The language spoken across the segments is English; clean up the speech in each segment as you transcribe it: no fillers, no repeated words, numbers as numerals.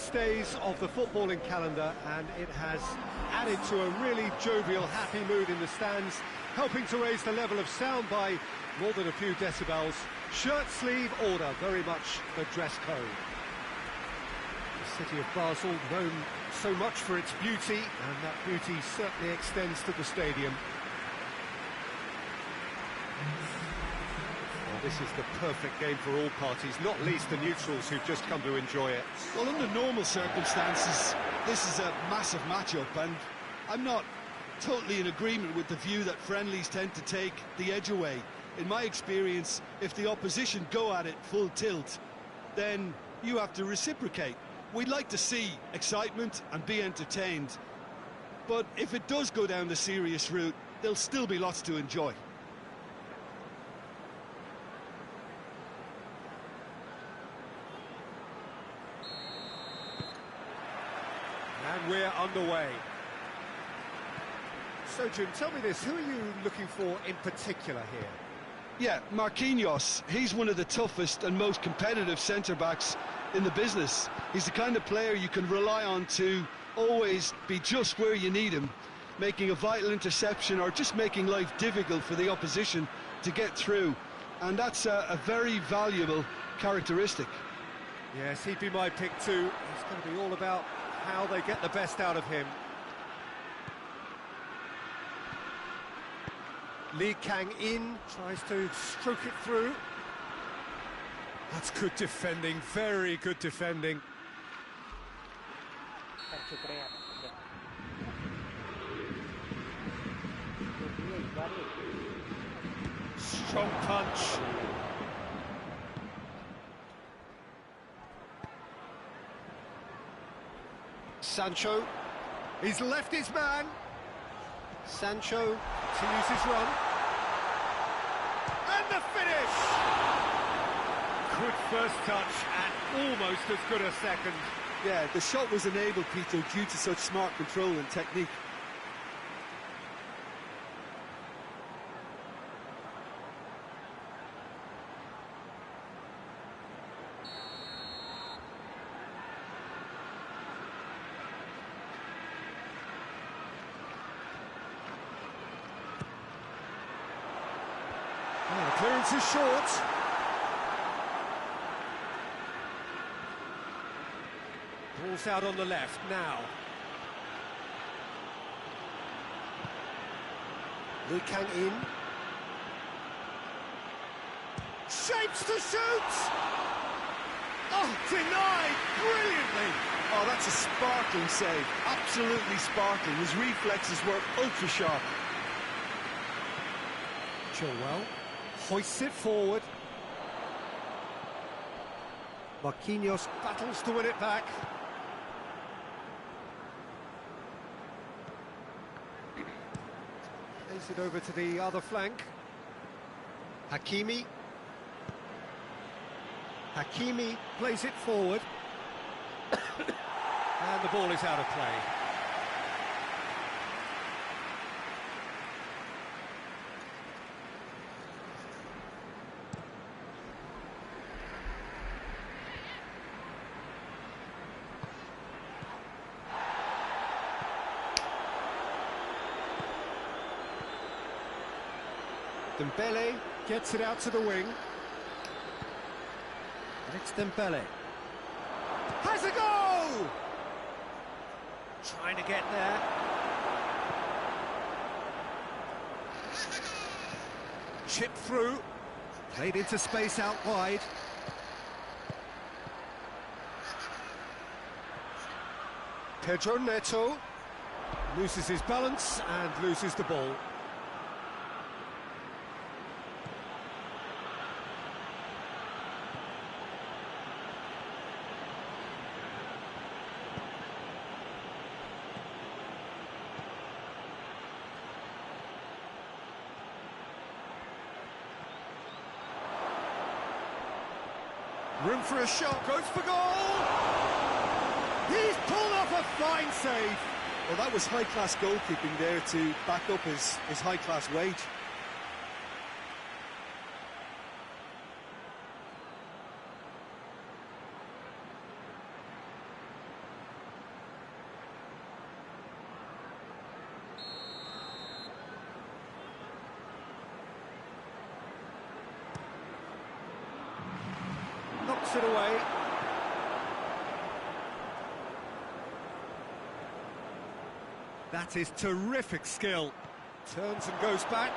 last days of the footballing calendar, and it has added to a really jovial, happy mood in the stands, helping to raise the level of sound by more than a few decibels. Shirt sleeve order, very much the dress code. The city of Basel, known so much for its beauty, and that beauty certainly extends to the stadium. Well, this is the perfect game for all parties, not least the neutrals who've just come to enjoy it. Well, under normal circumstances, this is a massive matchup, and I'm not totally in agreement with the view that friendlies tend to take the edge away. In my experience, if the opposition go at it full tilt, then you have to reciprocate. We'd like to see excitement and be entertained, but if it does go down the serious route, there'll still be lots to enjoy. And we're underway. So, Jim, tell me this, who are you looking for in particular here? Yeah, Marquinhos, he's one of the toughest and most competitive centre-backs in the business. He's the kind of player you can rely on to always be just where you need him, making a vital interception or just making life difficult for the opposition to get through. And that's a very valuable characteristic. Yes, he'd be my pick too. It's going to be all about how they get the best out of him. Lee Kang-in tries to stroke it through. That's good defending, very good defending. Strong punch. Sancho, he's left his man. Sancho continues his run. And the finish! Good first touch and almost as good a second. Yeah, the shot was enabled, Peter, due to such smart control and technique. Oh, the clearance is short. Ball's out on the left now. Lee Kang-in. Shapes to shoot! Oh, denied brilliantly! Oh, that's a sparkling save. Absolutely sparkling. His reflexes were ultra sharp. Chilwell hoists it forward. Marquinhos battles to win it back. Plays it over to the other flank. Hakimi. Hakimi plays it forward. And the ball is out of play. Dembele gets it out to the wing. It's Dembele. Has a goal! Trying to get there. Chip through. Played into space out wide. Pedro Neto loses his balance and loses the ball. Room for a shot, goes for goal! He's pulled off a fine save! Well, that was high-class goalkeeping there to back up his high-class wage. knocks it away. That is terrific skill. Turns and goes back.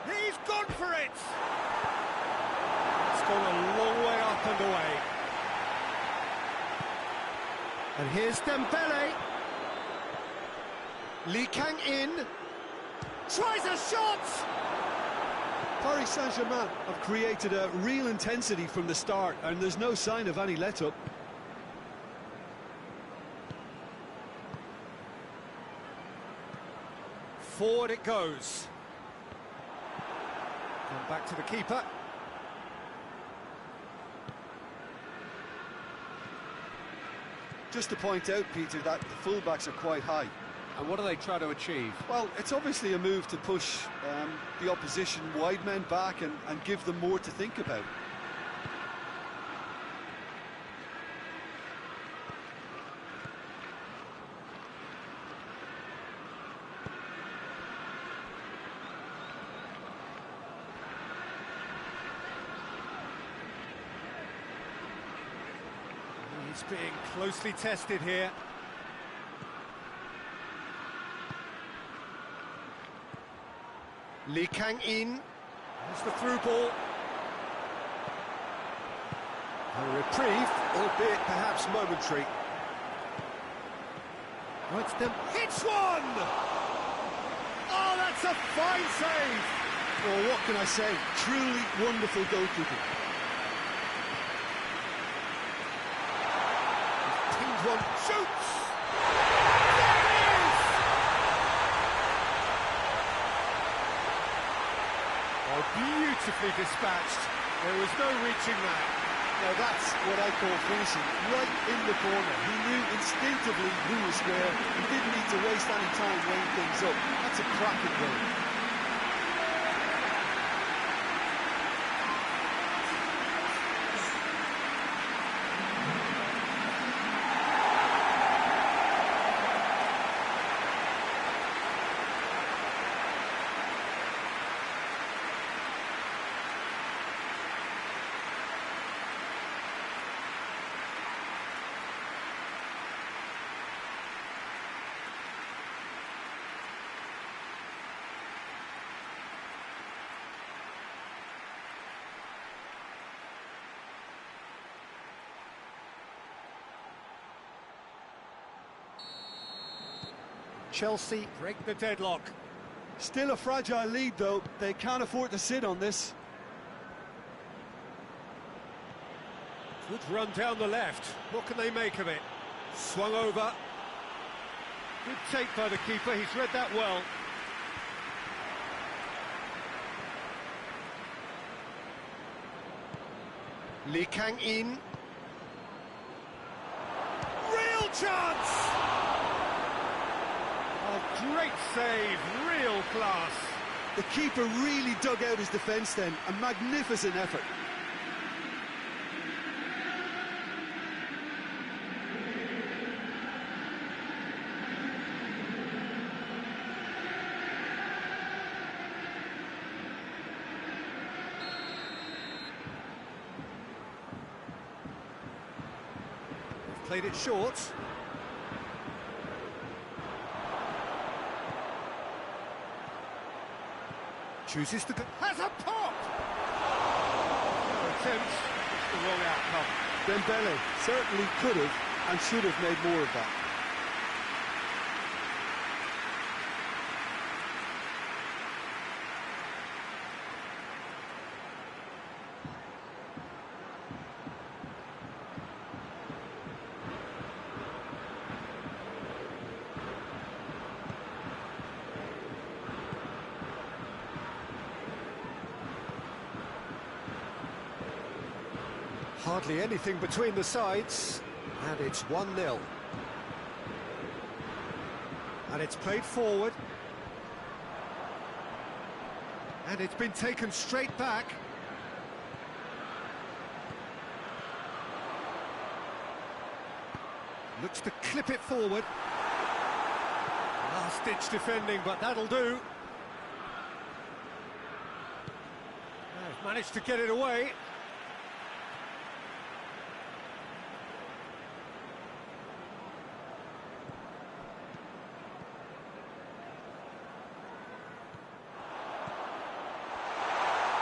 He's gone for it! It's gone a long way up and away. And here's Dembele. Lee Kang-in. Tries a shot! Paris Saint-Germain have created a real intensity from the start, and there's no sign of any let-up. Forward it goes. And back to the keeper. Just to point out, Peter, that the fullbacks are quite high. And what do they try to achieve? Well, it's obviously a move to push the opposition wide men back and give them more to think about. He's being closely tested here. Lee Kang-in. There's the through ball. A reprieve, albeit perhaps momentary. Oh, it's them. Hits one! Oh, that's a fine save! Well, what can I say? Truly wonderful goalkeeping. Pinged one, shoots! Beautifully dispatched. There was no reaching that. Now that's what I call finishing, right in the corner. He knew instinctively who was square. He didn't need to waste any time weighing things up. That's a cracking goal. Chelsea break the deadlock. Still a fragile lead, though. They can't afford to sit on this. Good run down the left. What can they make of it? Swung over. Good take by the keeper. He's read that well. Lee Kang-in. Real chance! Oh, great save, real class. The keeper really dug out his defence then. A magnificent effort. Played it short. Chooses to go. Has a pop! No attempt, it's the wrong outcome. Dembele certainly could have and should have made more of that. Hardly anything between the sides, and it's 1-0. And it's played forward. And it's been taken straight back. Looks to clip it forward. Last-ditch defending, but that'll do. They've managed to get it away.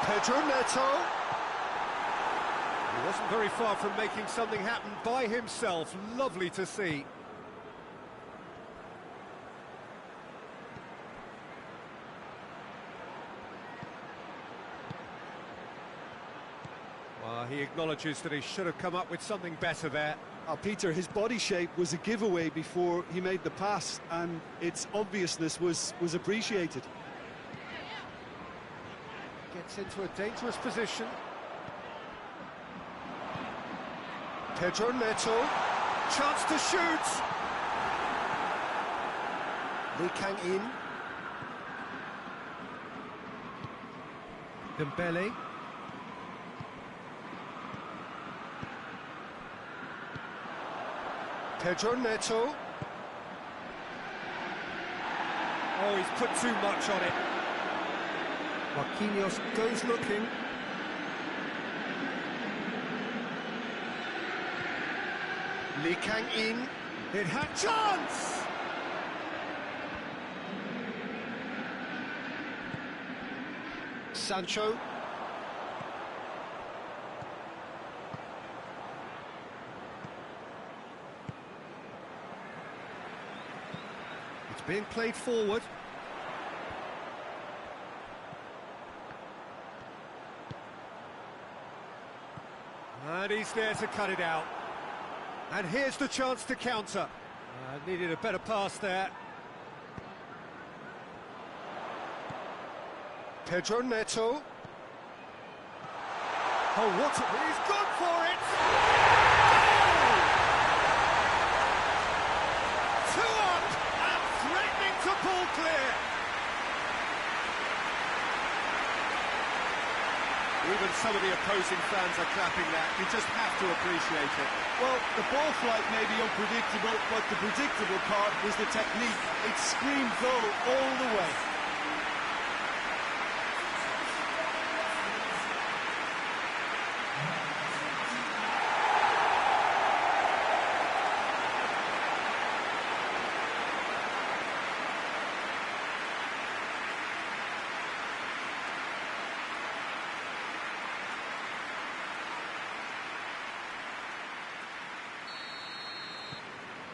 Pedro Neto. He wasn't very far from making something happen by himself. Lovely to see. Well, he acknowledges that he should have come up with something better there. Peter, his body shape was a giveaway before he made the pass, and its obviousness was appreciated. Gets into a dangerous position. Pedro Neto, chance to shoot. Lee Kang-in. Dembele. Pedro Neto. Oh, he's put too much on it. Marquinhos goes looking. Lee Kang-in. It had chance! Sancho. It's being played forward. And he's there to cut it out. And here's the chance to counter. Needed a better pass there. Pedro Neto. Oh, what a... He's gone for it! Goal! 2 up and threatening to pull clear. Even some of the opposing fans are clapping that. You just have to appreciate it. Well, the ball flight may be unpredictable, but the predictable part was the technique. It screamed goal all the way.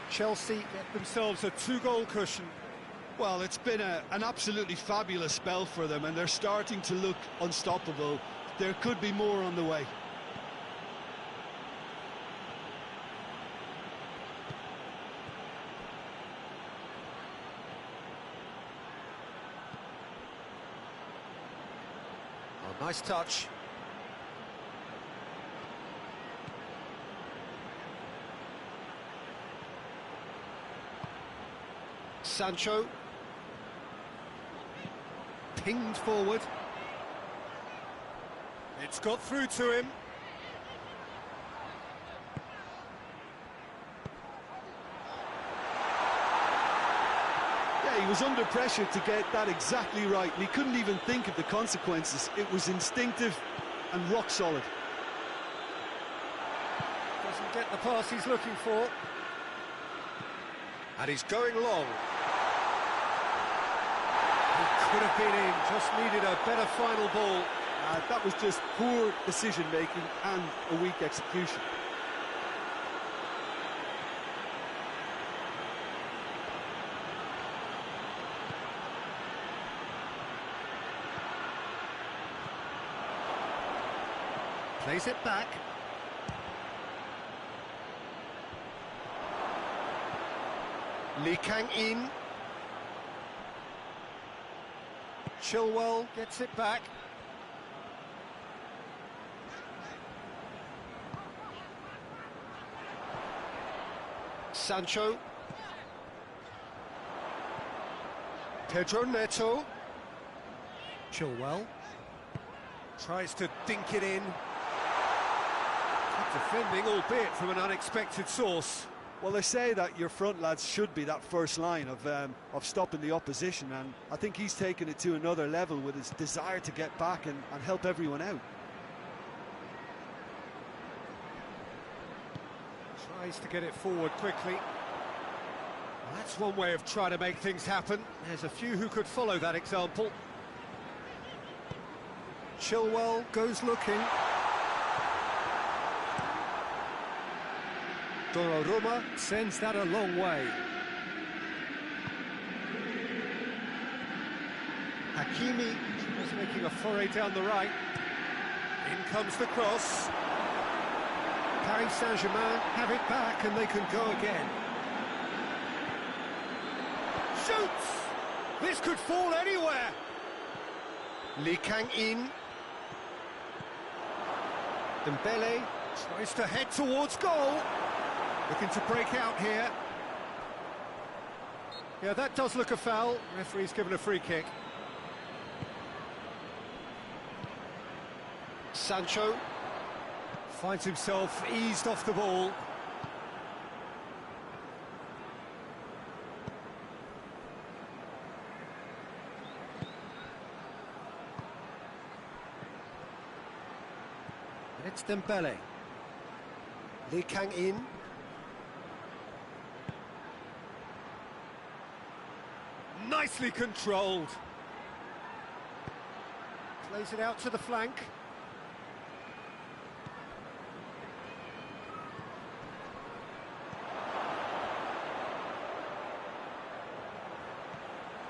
Chelsea get themselves a 2-goal cushion. Well, it's been an absolutely fabulous spell for them, and they're starting to look unstoppable. There could be more on the way. Oh, nice touch. Sancho. Pinged forward. It's got through to him. Yeah, he was under pressure to get that exactly right, and he couldn't even think of the consequences. It was instinctive and rock solid. Doesn't get the pass he's looking for. And he's going long. He could have been in, just needed a better final ball. That was just poor decision-making and a weak execution. Plays it back. Lee Kang-in. Chilwell gets it back. Sancho. Pedro Neto. Chilwell. Tries to dink it in. Good defending, albeit from an unexpected source. Well, they say that your front lads should be that first line of stopping the opposition, and I think he's taken it to another level with his desire to get back and help everyone out. Tries to get it forward quickly. Well, that's one way of trying to make things happen. There's a few who could follow that example. Chilwell goes looking. Donnarumma sends that a long way. Hakimi is making a foray down the right. In comes the cross. Paris Saint-Germain have it back and they can go again. Shoots! This could fall anywhere. Lee Kang-in. Dembele tries to head towards goal. Looking to break out here. Yeah, that does look a foul. Referee's given a free kick. Sancho finds himself eased off the ball. And it's Dembele. Lee Kang-in. Nicely controlled. Plays it out to the flank.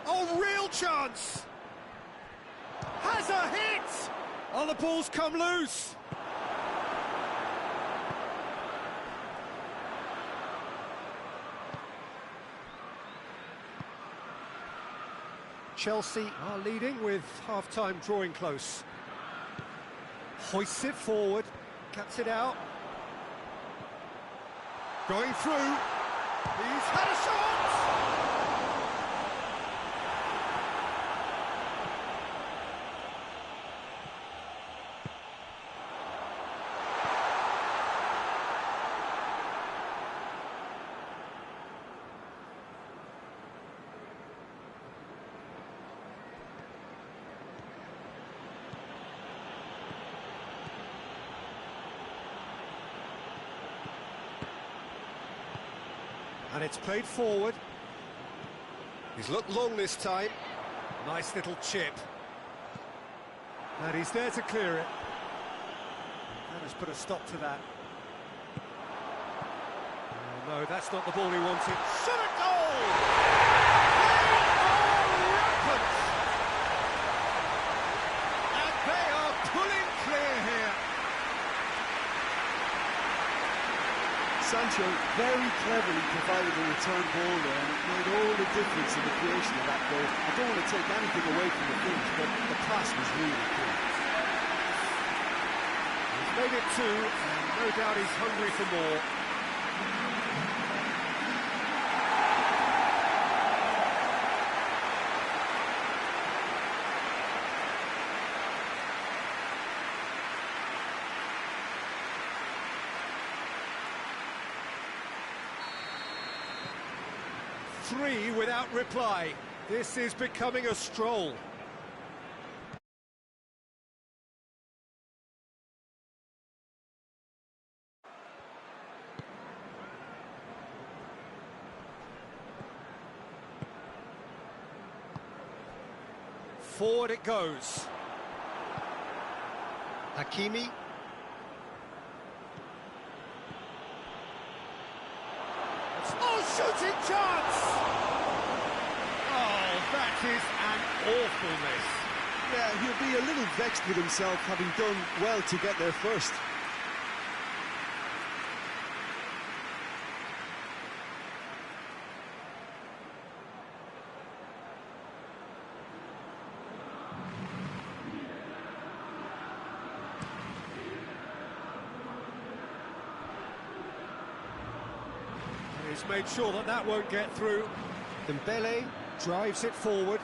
Oh, real chance! Has a hit! Oh, the ball's come loose! Chelsea are leading with half-time drawing close. Hoists it forward, cuts it out. Going through. He's had a shot! And it's played forward. He's looked long this time. Nice little chip. And he's there to clear it. That has put a stop to that. Oh, no, that's not the ball he wanted. Shot a goal! They are rampant! And they are pulling clear here. Sancho very cleverly provided a return ball there, and it made all the difference in the creation of that goal. I don't want to take anything away from the finish, but the pass was really good. He's made it two, and no doubt he's hungry for more. Three without reply. This is becoming a stroll. Forward it goes. Hakimi. Oh, shooting chance! Oh, that is an awful miss. Yeah, he'll be a little vexed with himself, having done well to get there first. He's made sure that that won't get through. Dembele drives it forward.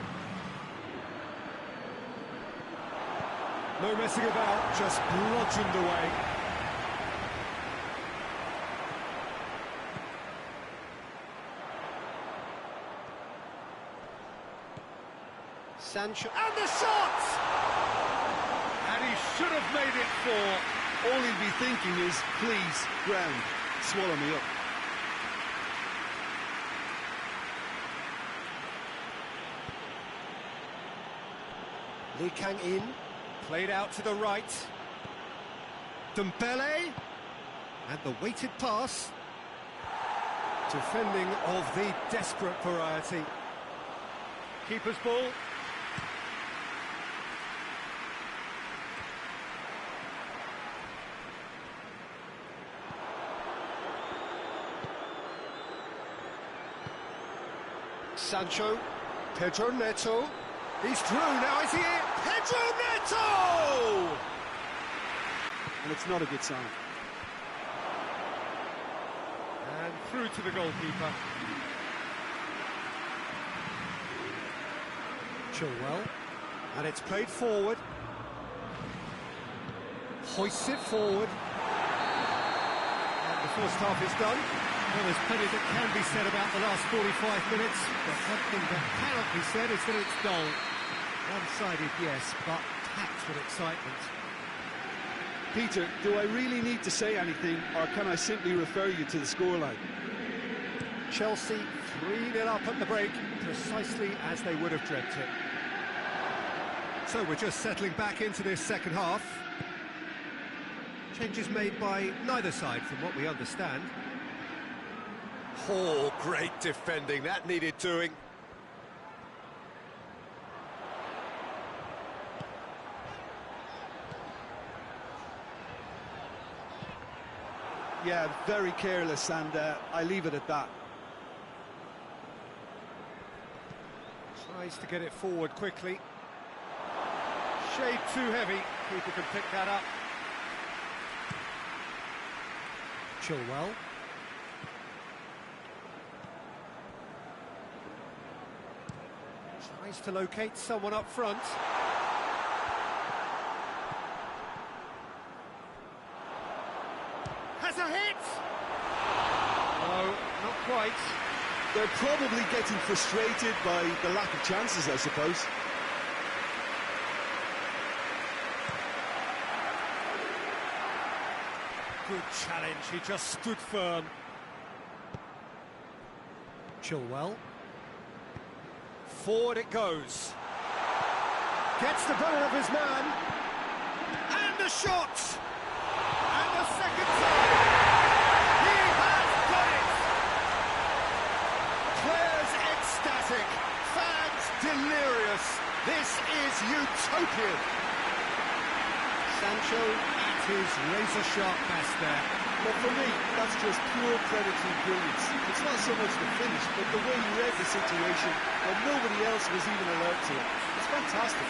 No messing about, just bludgeoned away. Sancho, and the shot! And he should have made it four. All he'd be thinking is, please, ground, swallow me up. Lee Kang-in Played out to the right. Dembele. And the weighted pass. Defending of the desperate variety. Keeper's ball. Sancho. Pedro Neto. He's through now, is he it? Pedro Neto! And it's not a good sign. And through to the goalkeeper. Chilwell. And it's played forward. Hoists it forward. And the first half is done. Well, there's plenty that can be said about the last 45 minutes, but one thing that cannot be said is that it's dull. One-sided, yes, but packed with excitement. Peter, do I really need to say anything, or can I simply refer you to the scoreline? Chelsea 3-0 up at the break, precisely as they would have dreamt it. So we're just settling back into this second half. Changes made by neither side, from what we understand. Oh, great defending, that needed doing. Yeah, very careless, and I leave it at that. Tries to get it forward quickly. Shade too heavy, keeper can pick that up. Chilwell. Tries to locate someone up front. Has a hit! No, not quite. They're probably getting frustrated by the lack of chances, I suppose. Good challenge, he just stood firm. Chilwell. Forward it goes. Gets the better of his man. And the shot! And the second time! He has done it! Players ecstatic, fans delirious. This is utopian. Sancho at his razor-sharp best there. But for me, that's just pure predatory brilliance. It's not so much the finish, but the way he read the situation when nobody else was even alert to it. It's fantastic.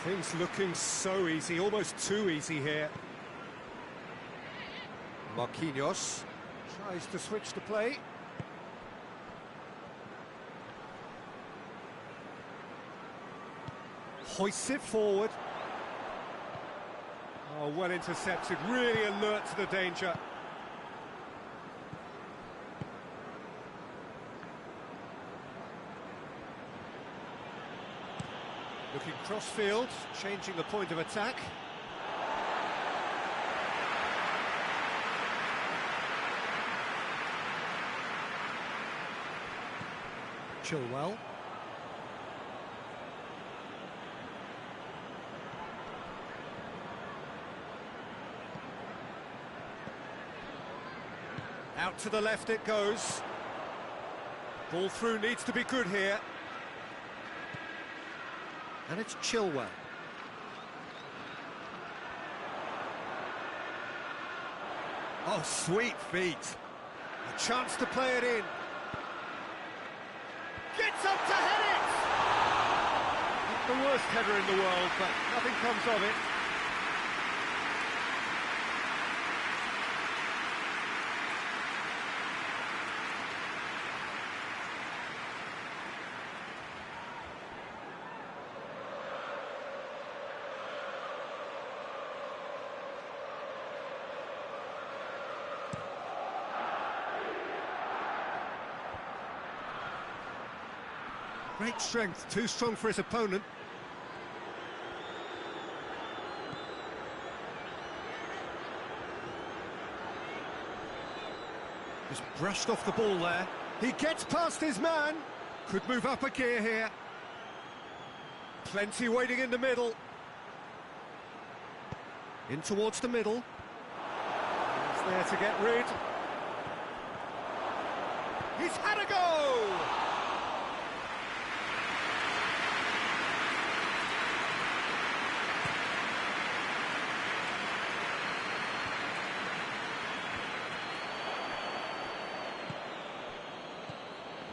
Things looking so easy, almost too easy here. Marquinhos tries to switch the play. Hoists it forward. Oh, well intercepted, really alert to the danger. Looking cross-field, changing the point of attack. Chilwell. Out to the left it goes. Ball through needs to be good here. And it's Chilwell. Oh, sweet feet. A chance to play it in. Gets up to head it! Not the worst header in the world, but nothing comes of it. Great strength, too strong for his opponent. Just brushed off the ball there. He gets past his man. Could move up a gear here. Plenty waiting in the middle. In towards the middle. He's there to get rid. He's had a go!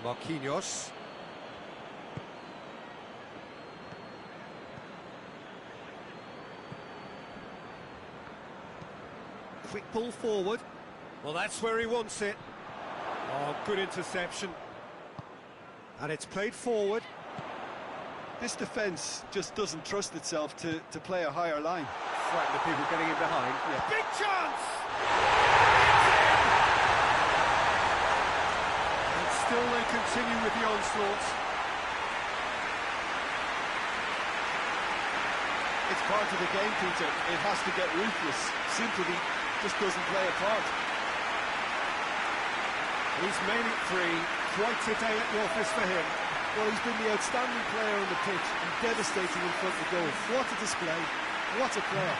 Marquinhos. Quick ball forward. Well, that's where he wants it. Oh, good interception. And it's played forward. This defence just doesn't trust itself to play a higher line. Frighten the people getting in behind. Yeah. Big chance! And still they continue with the onslaughts. It's part of the game, Peter. It has to get ruthless. Sympathy just doesn't play a part. He's made it three. Quite a day at the office for him. Well, he's been the outstanding player on the pitch and devastating in front of goal. What a display. What a player.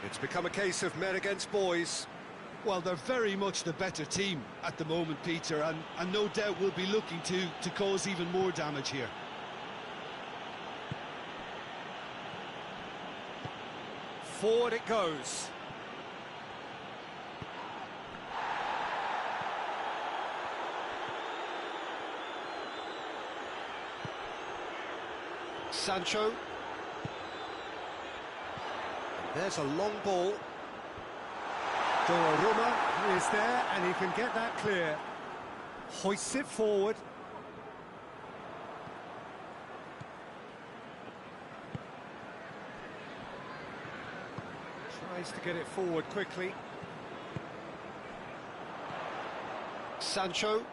It's become a case of men against boys. Well, they're very much the better team at the moment, Peter, and no doubt will be looking to cause even more damage here. Forward it goes. Sancho. There's a long ball. Donnarumma is there, and he can get that clear. Hoists it forward. Tries to get it forward quickly. Sancho.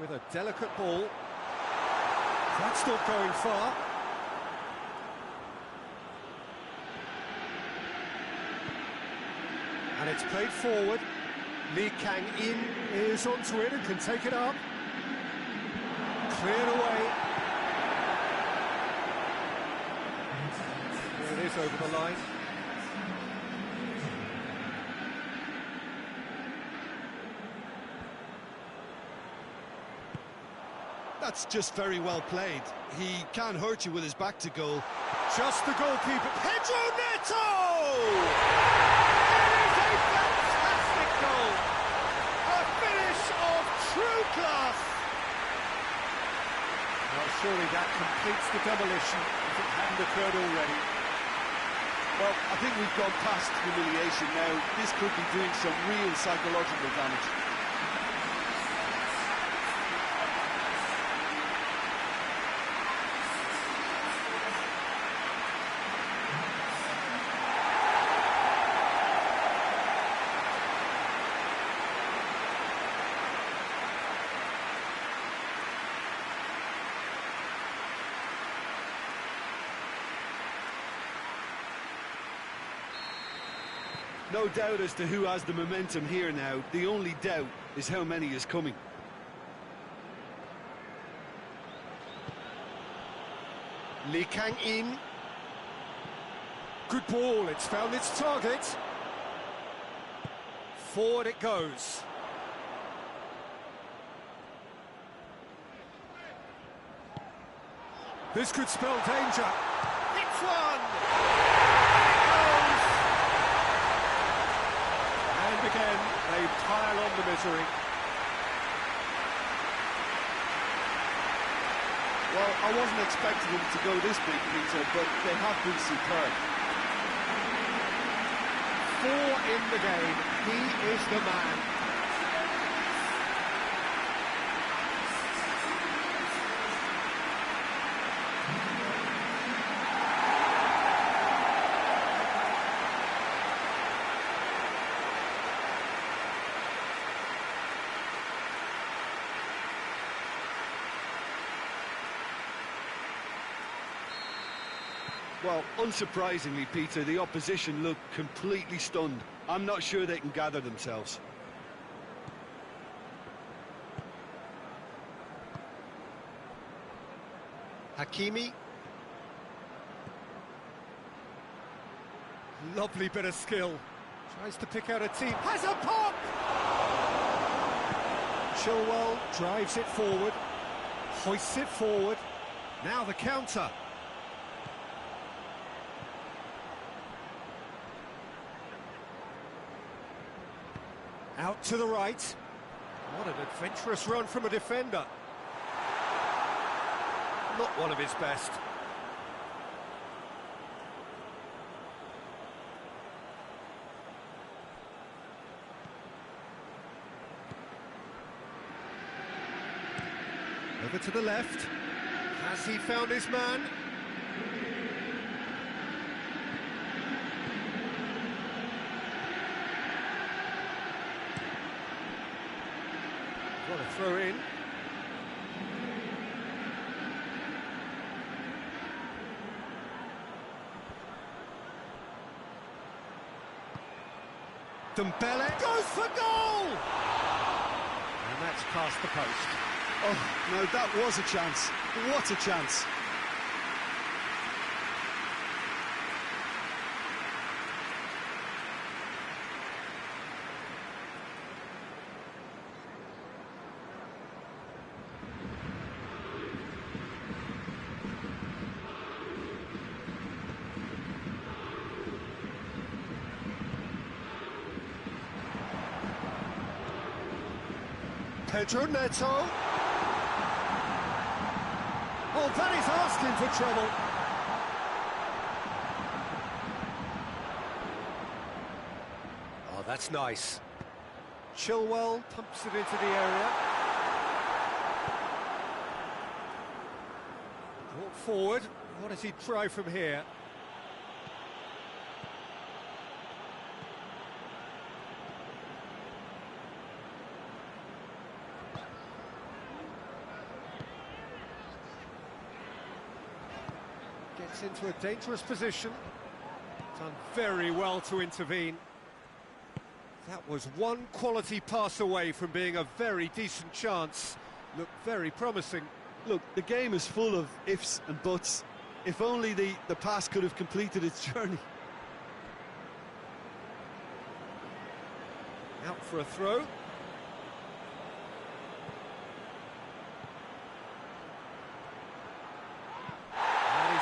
With a delicate ball. That's not going far. And it's played forward. Lee Kang-in is onto it and can take it up. Cleared away. There it is over the line. That's just very well played. He can't hurt you with his back to goal. Just the goalkeeper. Pedro Neto! Goal. A finish of true class. Well, surely that completes the demolition if it hadn't occurred already. Well, I think we've gone past humiliation now. This could be doing some real psychological damage. No doubt as to who has the momentum here now. The only doubt is how many is coming. Lee Kang-in. Good ball, it's found its target. Forward it goes. This could spell danger. It's one! Again, they pile on the misery. Well, I wasn't expecting them to go this big, Peter, but they have been superb. 4 in the game. He is the man. Well, unsurprisingly, Peter, the opposition look completely stunned. I'm not sure they can gather themselves. Hakimi. Lovely bit of skill. Tries to pick out a team. Has a pop! Chilwell drives it forward. Hoists it forward. Now the counter. Out to the right. What an adventurous run from a defender. Not one of his best. Over to the left. Has he found his man? What a throw in. Dembele goes for goal! And that's past the post. Oh, no, that was a chance. What a chance. Pedro Neto. Oh, that is asking for trouble. Oh, that's nice. Chilwell pumps it into the area. Brought forward. What does he try from here? Gets into a dangerous position. Done very well to intervene. That was one quality pass away from being a very decent chance. Looked very promising. Look, the game is full of ifs and buts. If only the pass could have completed its journey. Out for a throw.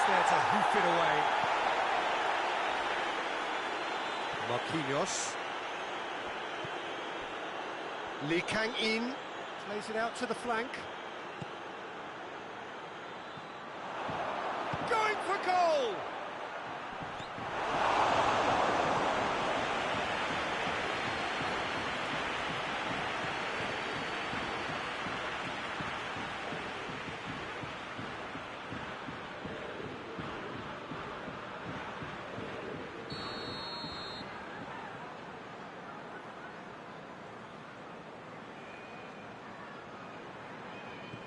There to hoof it away. Marquinhos. Lee Kang-in plays it out to the flank. Going for goal!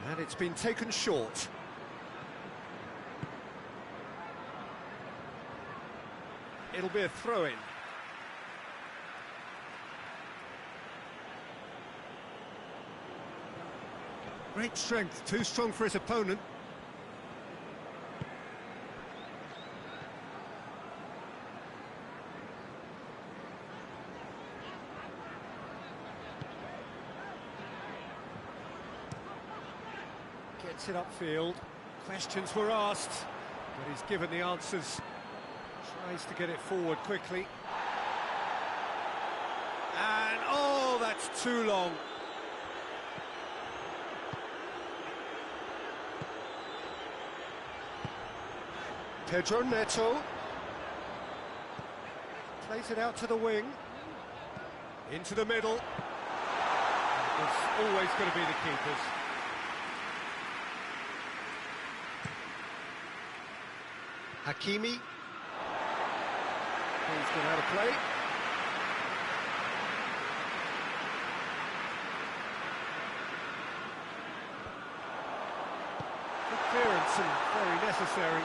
And it's been taken short. It'll be a throw-in. Great strength, too strong for his opponent. Gets it upfield. Questions were asked, but he's given the answers. Tries to get it forward quickly. And, oh, that's too long. Pedro Neto. Plays it out to the wing. Into the middle. It's always going to be the keepers. Hakimi. He's gone out of play. Good clearance and very necessary.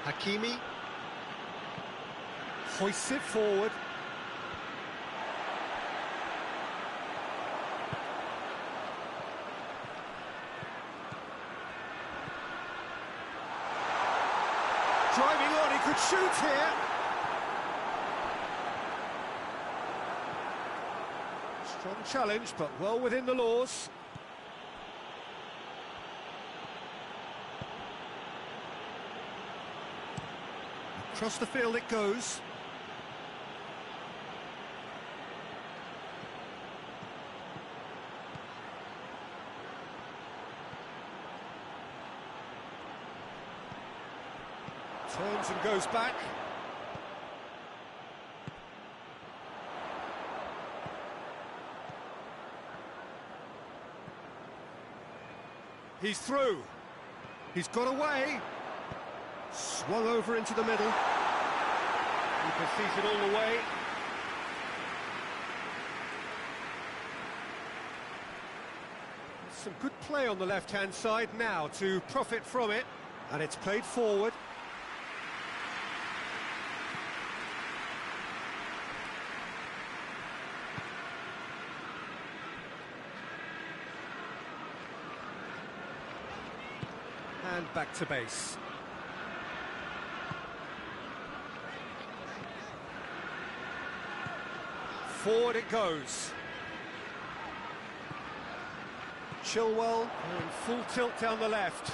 Hakimi hoists it forward. Driving on, he could shoot here. Strong challenge, but well within the laws. Across the field it goes. Turns and goes back. He's through. He's got away. Swung over into the middle. Keeper sees it all the way. Some good play on the left-hand side now to profit from it. And it's played forward. And back to base. Forward it goes. Chilwell in full tilt down the left.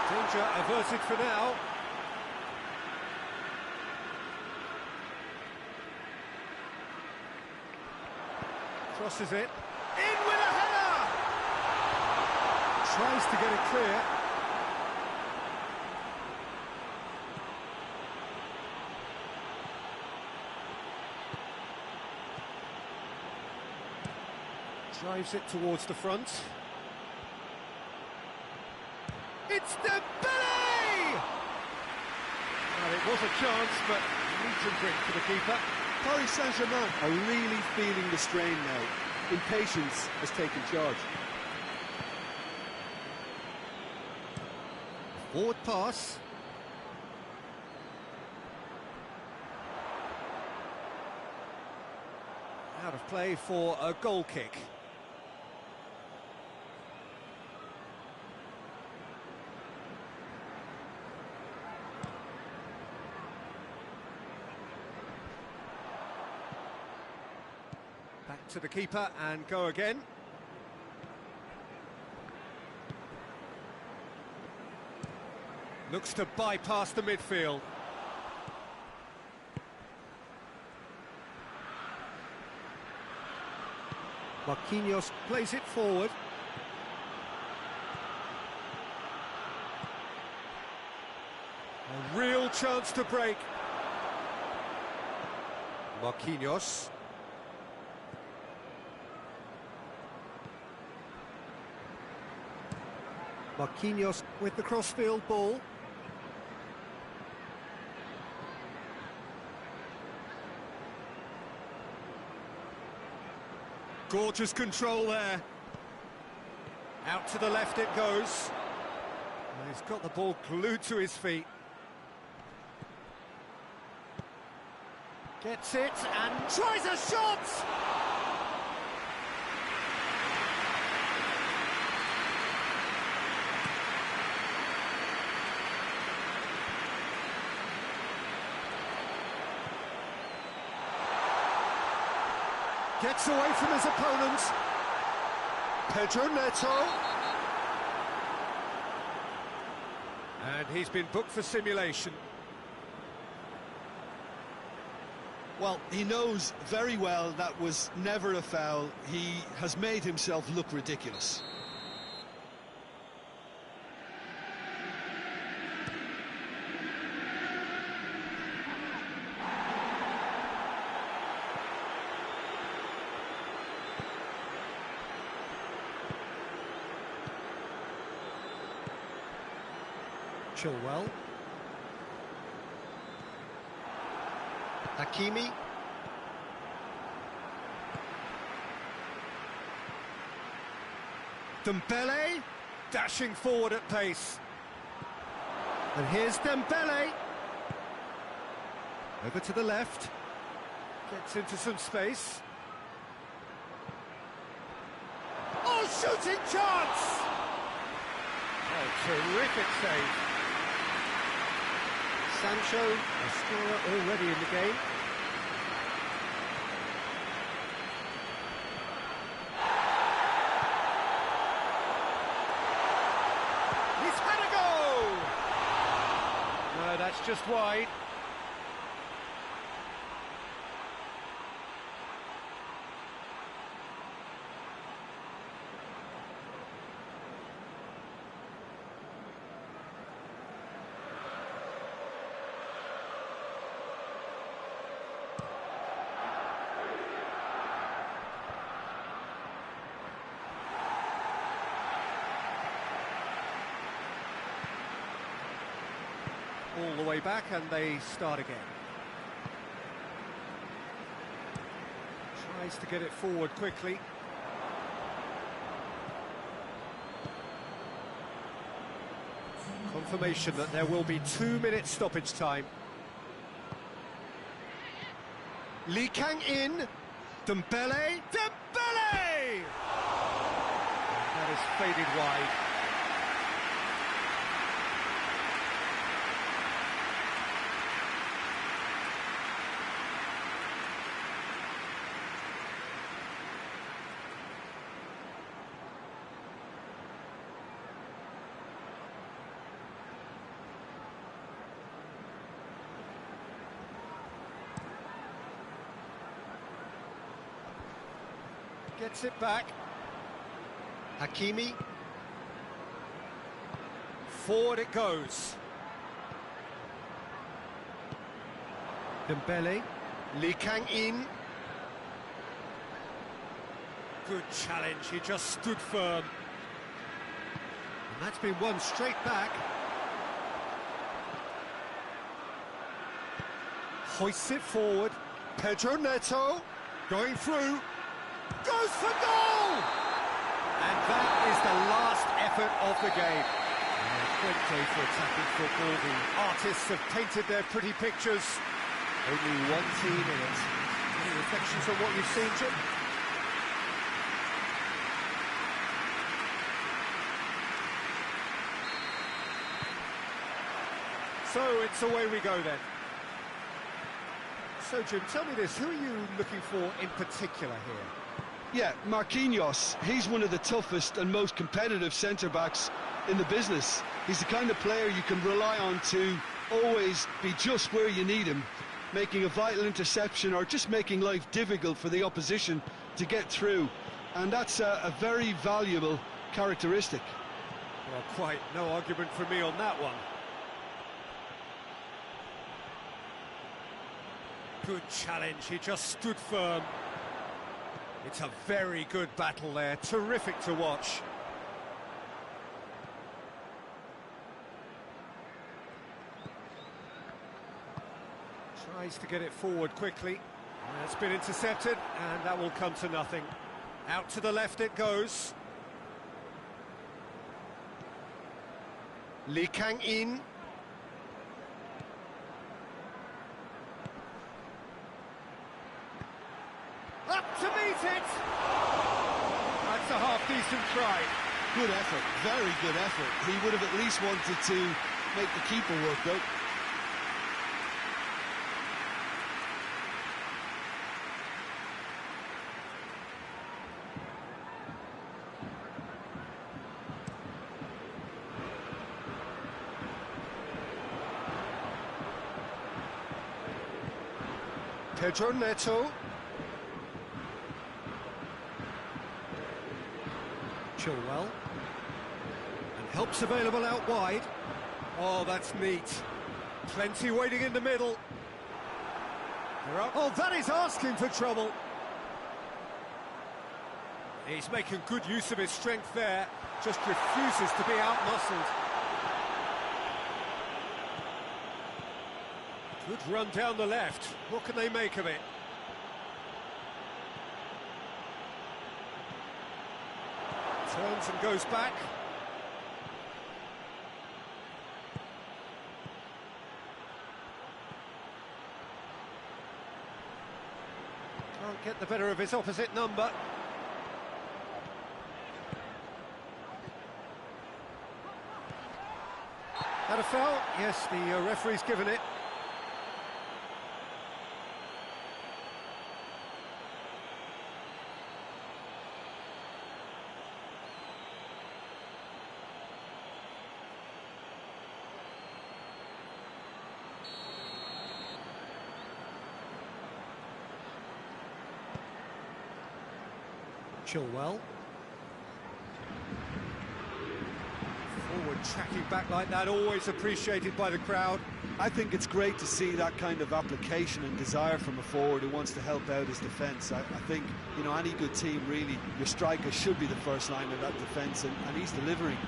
Danger averted for now. Crosses it. In with a header! Tries to get it clear. Drives it towards the front. It's Dembele! Well, it was a chance, but needs a drink for the keeper. Paris Saint-Germain are really feeling the strain now. Impatience has taken charge. Forward pass. Out of play for a goal kick. Back to the keeper and go again. Looks to bypass the midfield. Marquinhos plays it forward. A real chance to break. Marquinhos. Marquinhos with the crossfield ball. Gorgeous control there. Out to the left it goes. And he's got the ball glued to his feet. Gets it and tries a shot! Gets away from his opponent. Pedro Neto. And he's been booked for simulation. Well, he knows very well that was never a foul. He has made himself look ridiculous. Chilwell. Hakimi. Dembele, dashing forward at pace. And here's Dembele. Over to the left. Gets into some space. Oh, shooting chance! Oh, terrific save. Sancho, a scorer already in the game. He's had a go! No, that's just wide. All the way back, and they start again. Tries to get it forward quickly. Confirmation that there will be 2 minutes stoppage time. Lee Kang in. Dembele. Dembele! That is faded wide. Gets it back. Hakimi. Forward it goes. Dembele. Lee Kang in. Good challenge, he just stood firm. And that's been won straight back. Hoists it forward. Pedro Neto going through. Goes for goal! And that is the last effort of the game. A great day for attacking football. The artists have painted their pretty pictures. Only one team in it. Any reflections on what you've seen, Jim? So it's away we go then. So Jim, tell me this, who are you looking for in particular here? Yeah, Marquinhos, he's one of the toughest and most competitive centre-backs in the business. He's the kind of player you can rely on to always be just where you need him, making a vital interception or just making life difficult for the opposition to get through. And that's a very valuable characteristic. Well, quite no argument from me on that one. Good challenge, he just stood firm. It's a very good battle there, terrific to watch. Tries to get it forward quickly. It's been intercepted, and that will come to nothing. Out to the left it goes. Lee Kang in. Up to meet it! That's a half-decent try. Good effort, very good effort. He would have at least wanted to make the keeper work, though. Pedro Neto. Chilwell. And help's available out wide. Oh, that's neat. Plenty waiting in the middle. They're up. Oh, that is asking for trouble. He's making good use of his strength there. Just refuses to be out-muscled. Good run down the left. What can they make of it? Turns and goes back. Can't get the better of his opposite number. Had a foul? Yes, the referee's given it. Chilwell. Forward tracking back like that, always appreciated by the crowd. I think it's great to see that kind of application and desire from a forward who wants to help out his defence. I think, you know, any good team, really, your striker should be the first line of that defence, and he's delivering.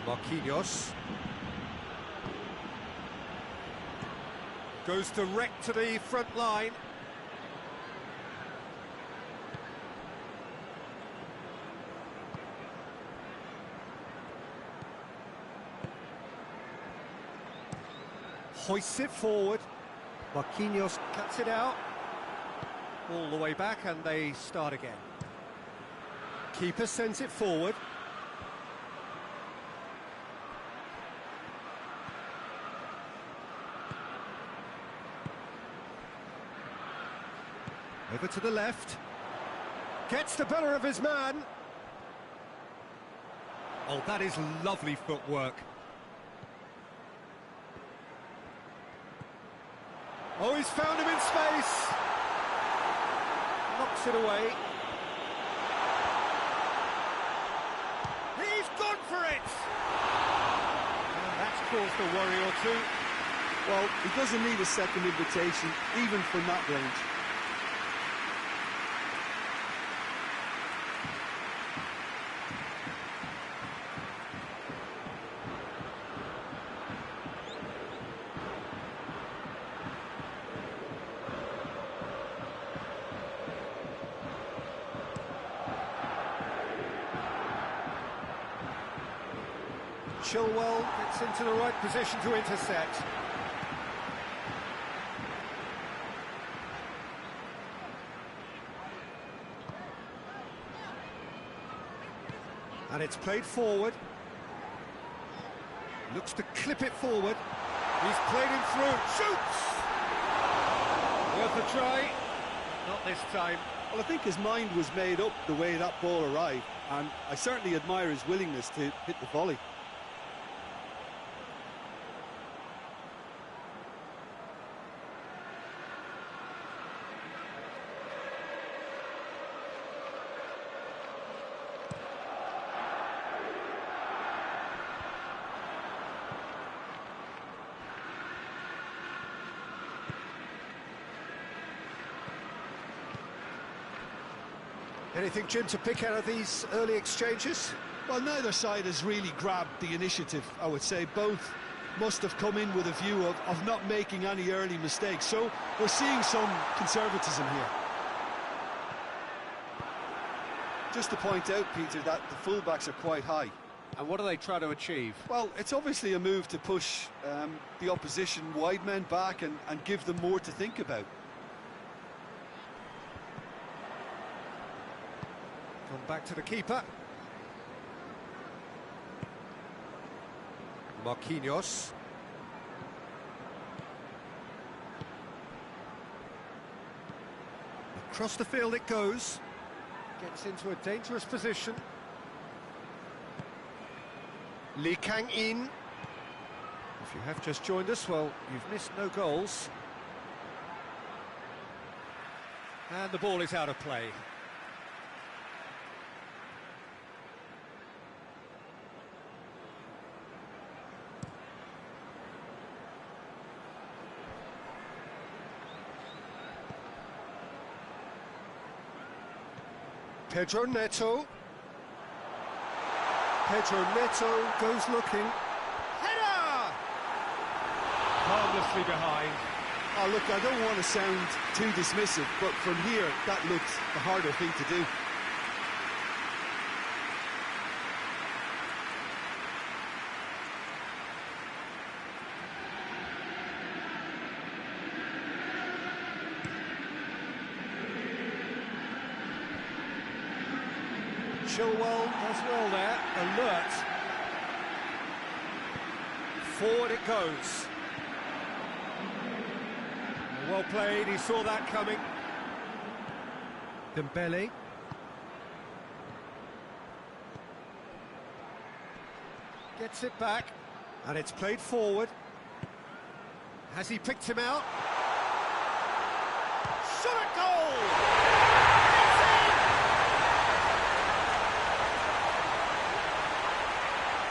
Marquinhos. Goes direct to the front line. Hoists it forward. Marquinhos cuts it out. All the way back, and they start again. Keeper sends it forward. Over to the left. Gets the better of his man. Oh, that is lovely footwork. Oh, he's found him in space. Knocks it away. He's gone for it. And that's caused a worry or two. Well, he doesn't need a second invitation, even from that range. Chilwell gets into the right position to intercept. And it's played forward. Looks to clip it forward. He's played him through. Shoots! Worth a try. Not this time. Well, I think his mind was made up the way that ball arrived, and I certainly admire his willingness to hit the volley. Anything, Jim, to pick out of these early exchanges? Well, neither side has really grabbed the initiative, I would say. Both must have come in with a view of not making any early mistakes. So we're seeing some conservatism here. Just to point out, Peter, that the fullbacks are quite high. And what do they try to achieve? Well, it's obviously a move to push the opposition wide men back and give them more to think about. Come back to the keeper. Marquinhos. Across the field it goes. Gets into a dangerous position. Lee Kang-in. If you have just joined us, well, you've missed no goals. And the ball is out of play. Pedro Neto. Pedro Neto goes looking. Header! Harmlessly behind. Oh, look, I don't want to sound too dismissive, but from here, that looks the harder thing to do. Chilwell does well there, alert. Forward it goes. Well played, he saw that coming. Dembele. Gets it back, and it's played forward. Has he picked him out? Shot at goal!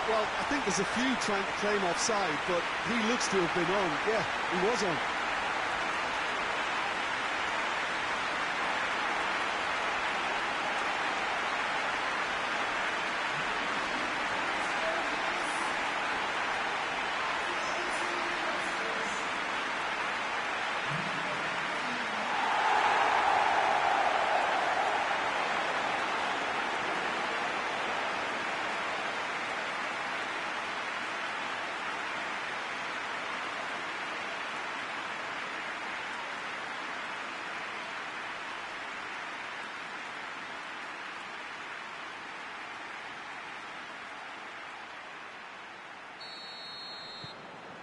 Well, I think there's a few trying to claim offside, but he looks to have been on. Yeah, he was on.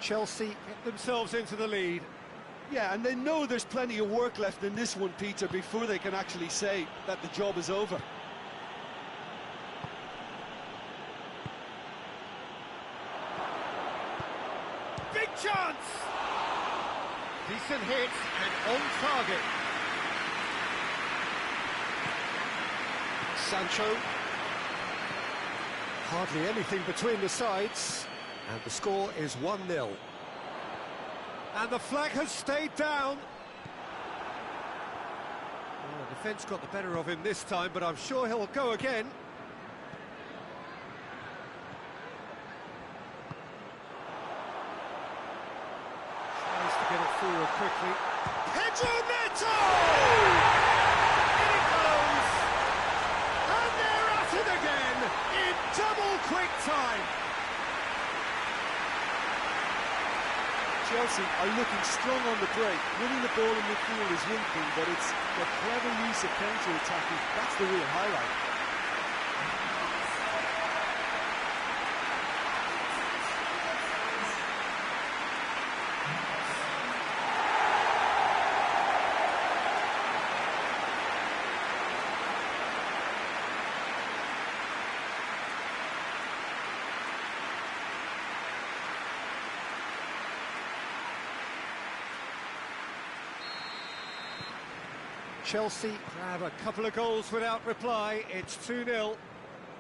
Chelsea get themselves into the lead. Yeah, and they know there's plenty of work left in this one, Peter, before they can actually say that the job is over. Big chance! Decent hit and on target. Sancho. Hardly anything between the sides. And the score is 1-0. And the flag has stayed down. Well, the defence got the better of him this time, but I'm sure he'll go again. Tries to get it forward quickly. Pedro Neto! In it goes! And they're at it again in double quick time. Chelsea are looking strong on the break. Winning the ball in midfield is one thing, but it's the clever use of counter-attacking. That's the real highlight. Chelsea grab a couple of goals without reply. It's 2-0.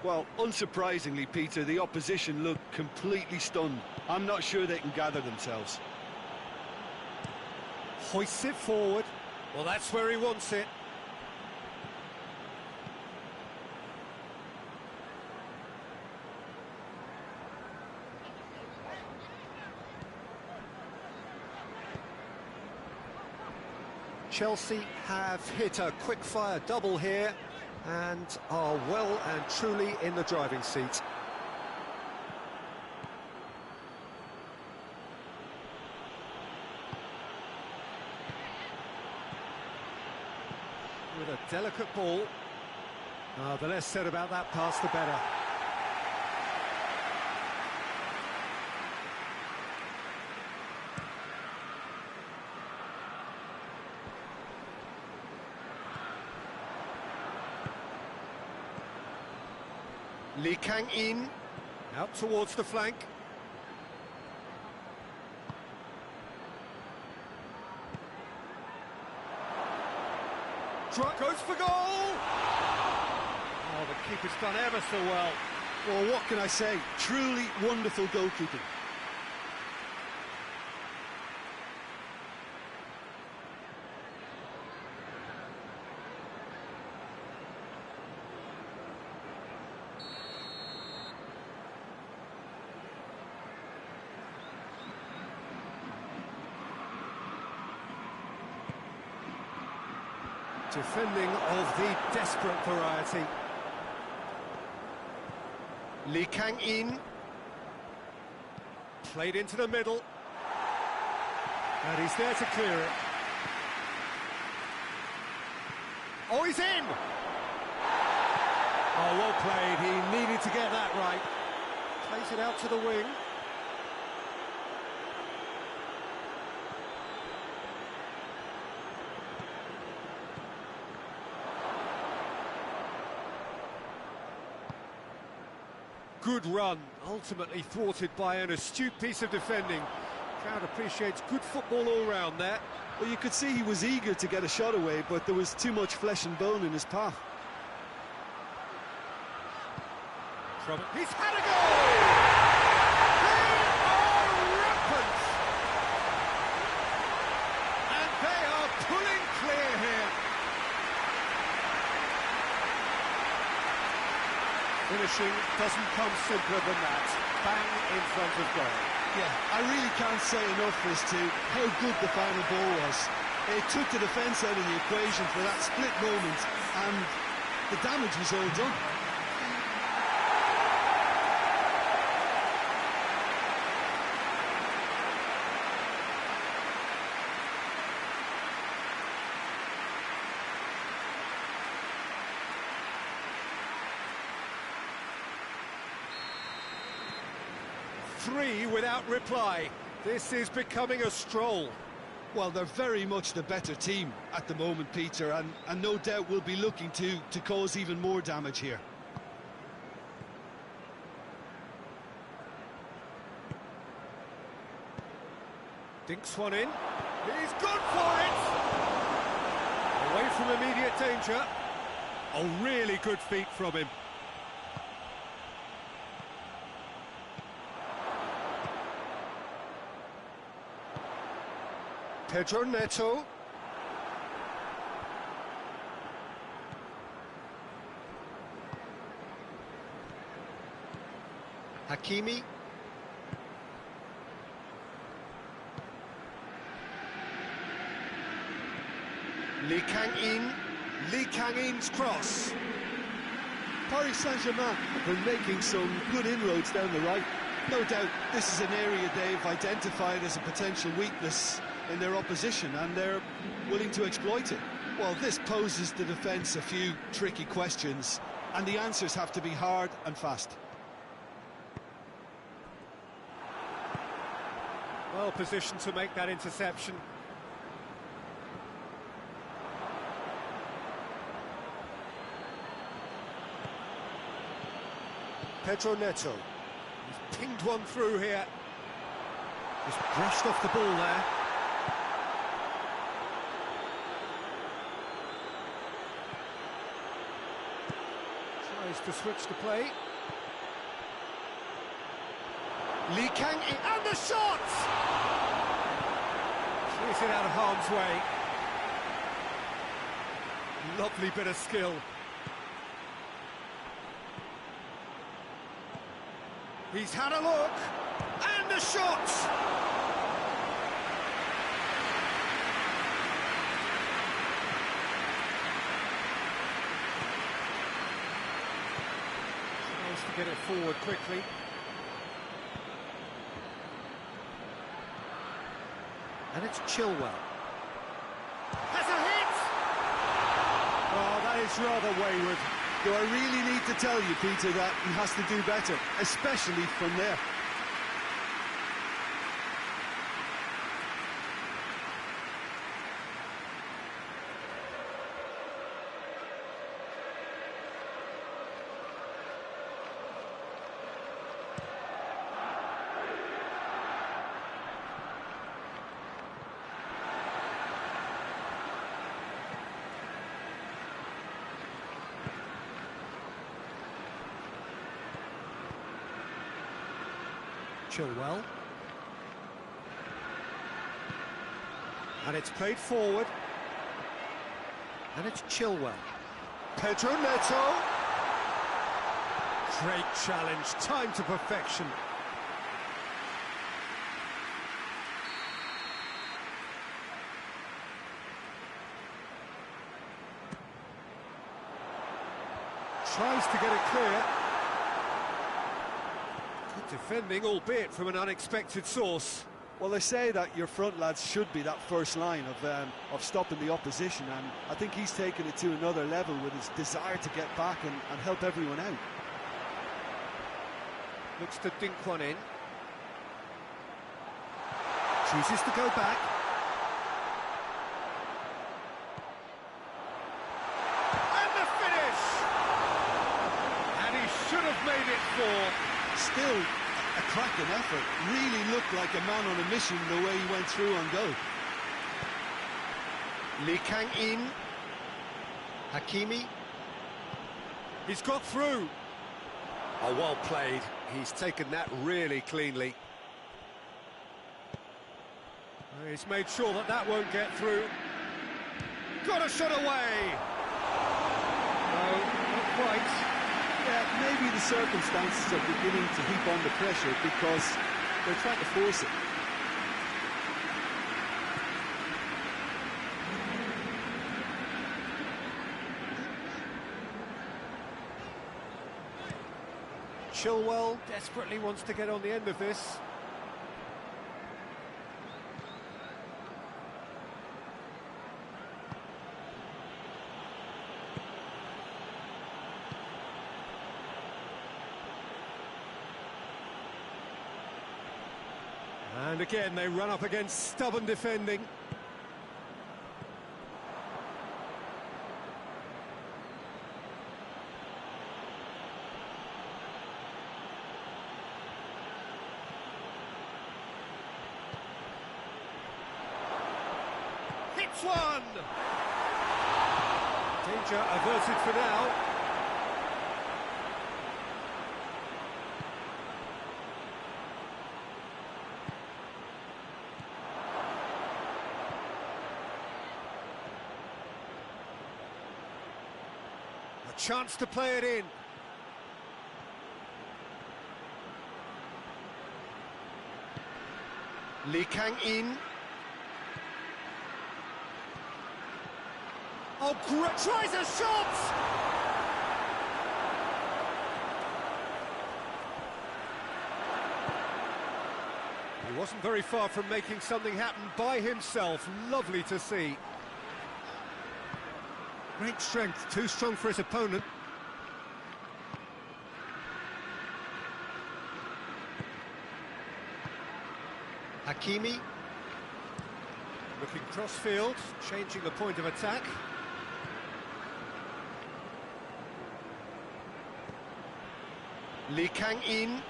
Well, unsurprisingly, Peter, the opposition look completely stunned. I'm not sure they can gather themselves. Hoists it forward. Well, that's where he wants it. Chelsea have hit a quick-fire double here and are well and truly in the driving seat. With a delicate ball. The less said about that pass, the better. Lee Kang-in, out towards the flank. Goes for goal! Oh, the keeper's done ever so well. Well, what can I say? Truly wonderful goalkeeping. Defending of the desperate variety. Lee Kang-in. Played into the middle. And he's there to clear it. Oh, he's in! Oh, well played. He needed to get that right. Plays it out to the wing. Good run, ultimately thwarted by an astute piece of defending. Crowd appreciates good football all round there. Well, you could see he was eager to get a shot away, but there was too much flesh and bone in his path. He's had a goal! They are rampant! And they are pulling clear here. Finishing doesn't come simpler than that. Bang in front of goal. Yeah, I really can't say enough as to how good the final ball was. It took the defence out of the equation for that split moment, and the damage was all done. Three without reply. This is becoming a stroll. Well, they're very much the better team at the moment, Peter, and no doubt will be looking to cause even more damage here. Dinks one in. He's gone for it! Away from immediate danger. Oh, really good feet from him. Pedro Neto. Hakimi. Lee Kang-in. Lee Kang-in's cross. Paris Saint-Germain have been making some good inroads down the right. No doubt this is an area they've identified as a potential weakness in their opposition, and they're willing to exploit it. Well, this poses the defence a few tricky questions, and the answers have to be hard and fast. Well positioned to make that interception. Pedro Neto. He's pinged one through here. Just brushed off the ball there. Tries to switch the play. Lee Kang-in, and the shot! Clears it out of harm's way. Lovely bit of skill. He's had a look, and the shot! Tries to get it forward quickly. And it's Chilwell. Has a hit! Oh, that is rather wayward. Do I really need to tell you, Peter, that he has to do better, especially from there? Chilwell. And it's played forward. And it's Chilwell. Pedro Neto. Great challenge, time to perfection. Tries to get it clear. Good defending, albeit from an unexpected source. Well, they say that your front lads should be that first line of stopping the opposition, and I think he's taken it to another level with his desire to get back and help everyone out. Looks to dink one in. Chooses to go back. And the finish! And he should have made it four. Still a cracking effort. Really looked like a man on a mission the way he went through on goal. Lee Kang-in. Hakimi. He's got through. Oh, well played. He's taken that really cleanly. He's made sure that that won't get through. Got a shot away! No, not quite. Yeah, maybe the circumstances are beginning to heap on the pressure because they're trying to force it. Chilwell desperately wants to get on the end of this. And again, they run up against stubborn defending. Hits one! Danger averted for now. A chance to play it in. Lee Kang-in. Oh, great! Tries a shot! He wasn't very far from making something happen by himself. Lovely to see. Great strength, too strong for his opponent. Hakimi. Looking cross-field, changing the point of attack. Lee Kang-in.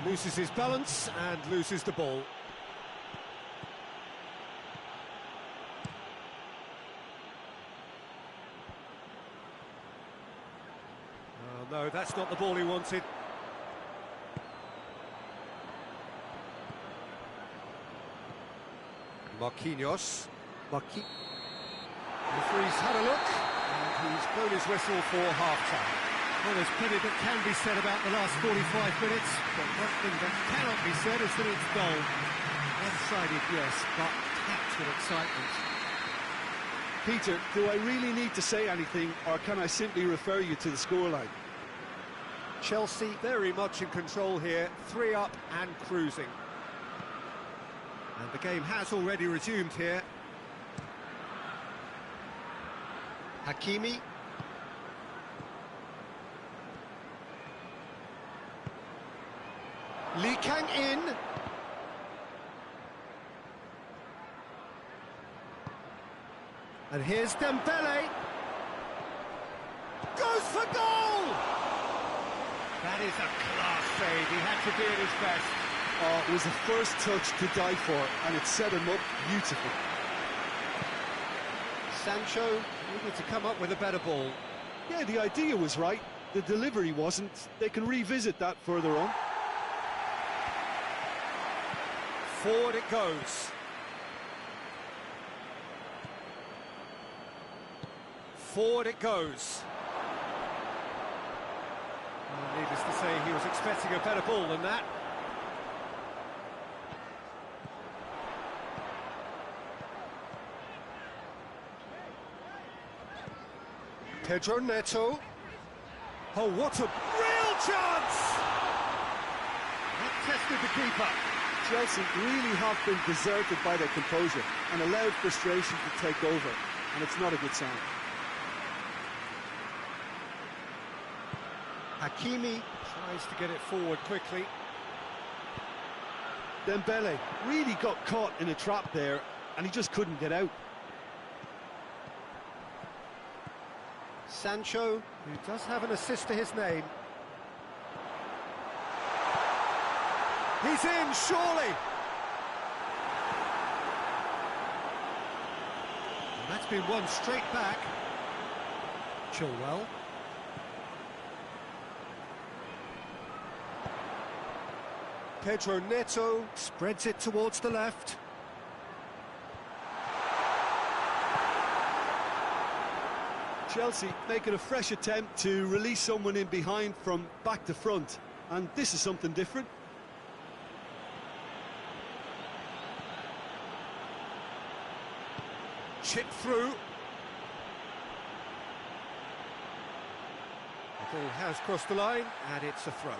Loses his balance and loses the ball. Oh, no, that's not the ball he wanted. Marquinhos. The referee's had a look, and he's blown his whistle for half-time. Well, there's plenty that can be said about the last 45 minutes, but one thing that cannot be said is that it's dull. One-sided, yes, but packed with excitement. Peter, do I really need to say anything, or can I simply refer you to the scoreline? Chelsea very much in control here, 3 up and cruising. And the game has already resumed here. Hakimi. Lee Kang-in. And here's Dembele. Goes for goal! That is a class save. He had to be at his best. Oh, it was the first touch to die for, and it set him up beautifully. Sancho needed to come up with a better ball. Yeah, the idea was right, The delivery wasn't. They can revisit that further on. Forward it goes. Forward it goes. Well, needless to say, he was expecting a better ball than that. Pedro Neto. Oh, what a real chance! That tested the keeper. Chelsea really have been deserted by their composure and allowed frustration to take over, and it's not a good sign. Hakimi tries to get it forward quickly. Dembele really got caught in a trap there, and he just couldn't get out. Sancho, who does have an assist to his name. He's in, surely! And that's been won straight back. Chilwell. Pedro Neto spreads it towards the left. Chelsea making a fresh attempt to release someone in behind from back to front, and this is something different. Chip through. The ball has crossed the line, and it's a throw.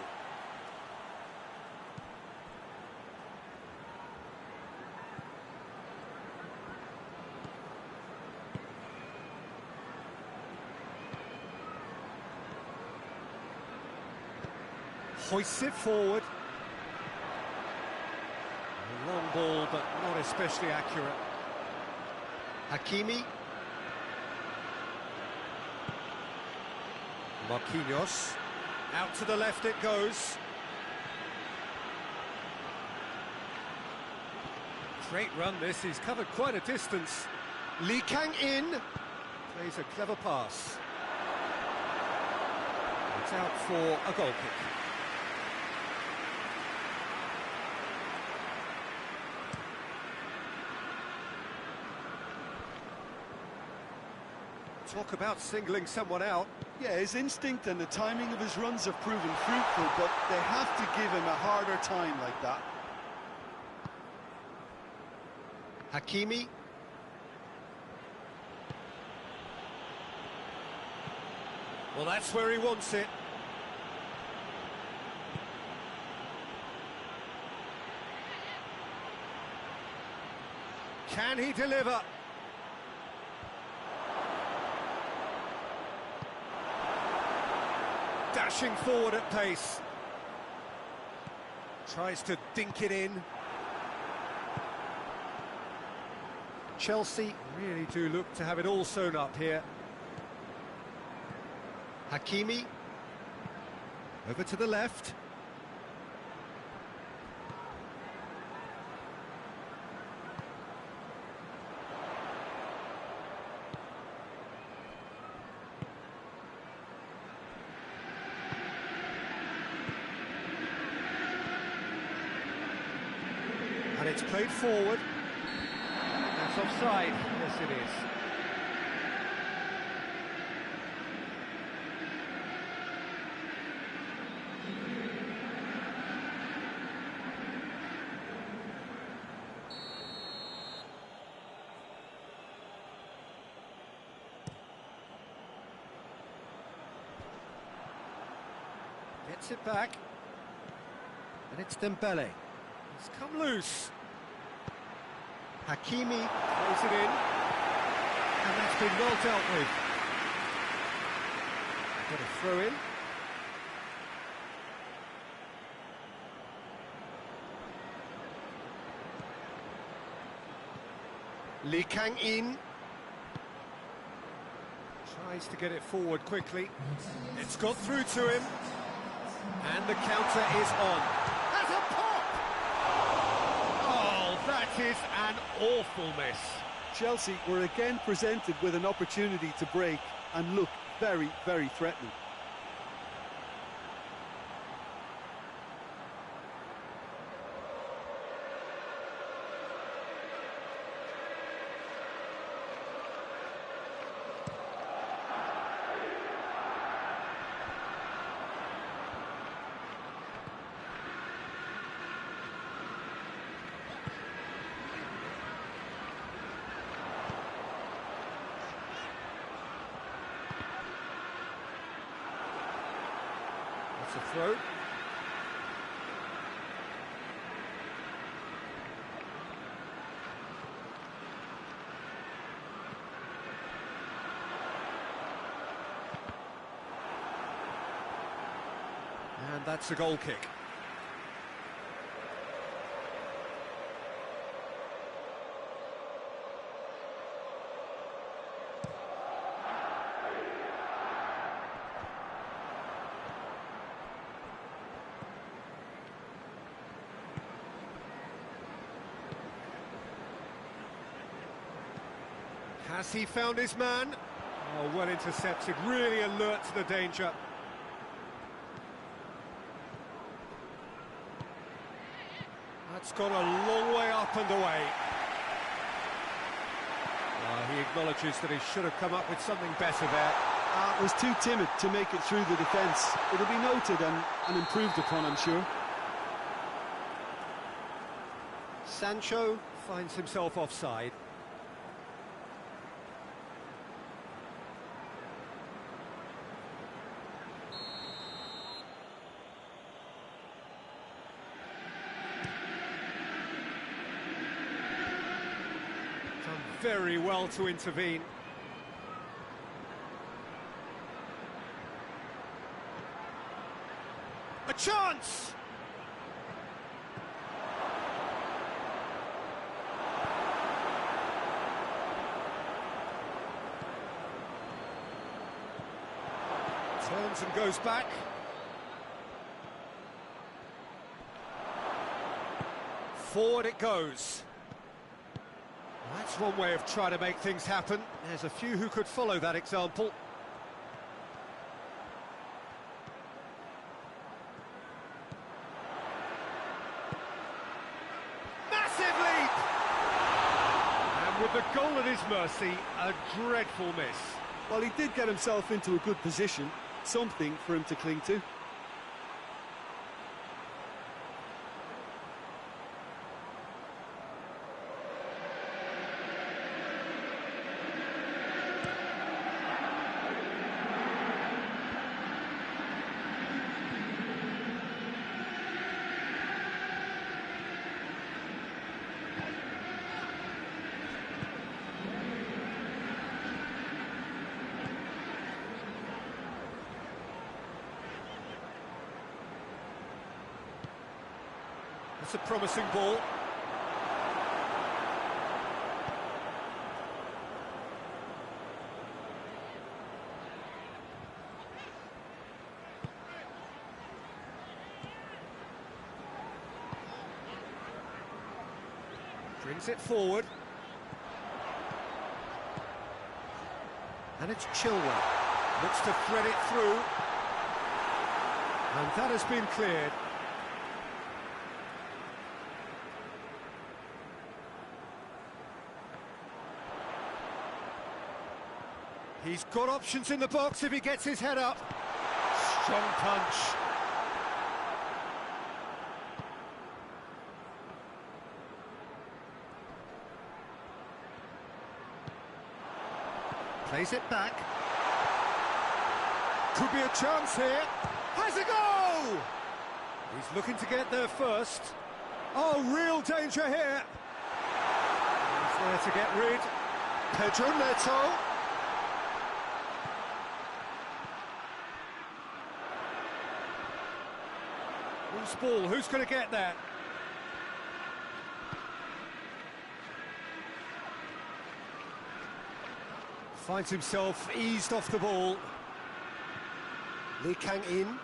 Hoists it forward. A long ball, but not especially accurate. Hakimi. Marquinhos. Out to the left it goes. Great run this, he's covered quite a distance. Lee Kang in. Plays a clever pass. It's out for a goal kick. Talk about singling someone out. Yeah, his instinct and the timing of his runs have proven fruitful, but they have to give him a harder time like that. Hakimi. Well, that's where he wants it. Can he deliver? Dashing forward at pace. Tries to dink it in. Chelsea really do look to have it all sewn up here. Hakimi. Over to the left. And it's played forward. That's offside. Yes, it is. Gets it back. And it's Dembele. It's come loose. Hakimi throws it in. And that's been well dealt with. Got a throw in. Lee Kang in. Tries to get it forward quickly. It's got through to him. And the counter is on. Has a pop! Oh, that is an awful miss. Chelsea were again presented with an opportunity to break and look very, very threatening. throw. And that's a goal kick. Has he found his man? Oh, well intercepted, really alert to the danger. That's gone a long way up and away. He acknowledges that he should have come up with something better there. Was too timid to make it through the defence. It'll be noted and improved upon, I'm sure. Sancho finds himself offside. Done very well to intervene. A chance! Turns and goes back. Forward it goes. That's one way of trying to make things happen. There's a few who could follow that example. Massive leap! And with the goal at his mercy, a dreadful miss. Well, he did get himself into a good position, something for him to cling to. It's a promising ball. Brings it forward. And it's Chilwell. Looks to thread it through. And that has been cleared. He's got options in the box if he gets his head up. Strong punch. Plays it back. Could be a chance here. Has a goal! He's looking to get there first. Oh, real danger here. He's there to get rid. Pedro Neto. Loose ball, who's going to get that? Finds himself eased off the ball. Lee Kang in.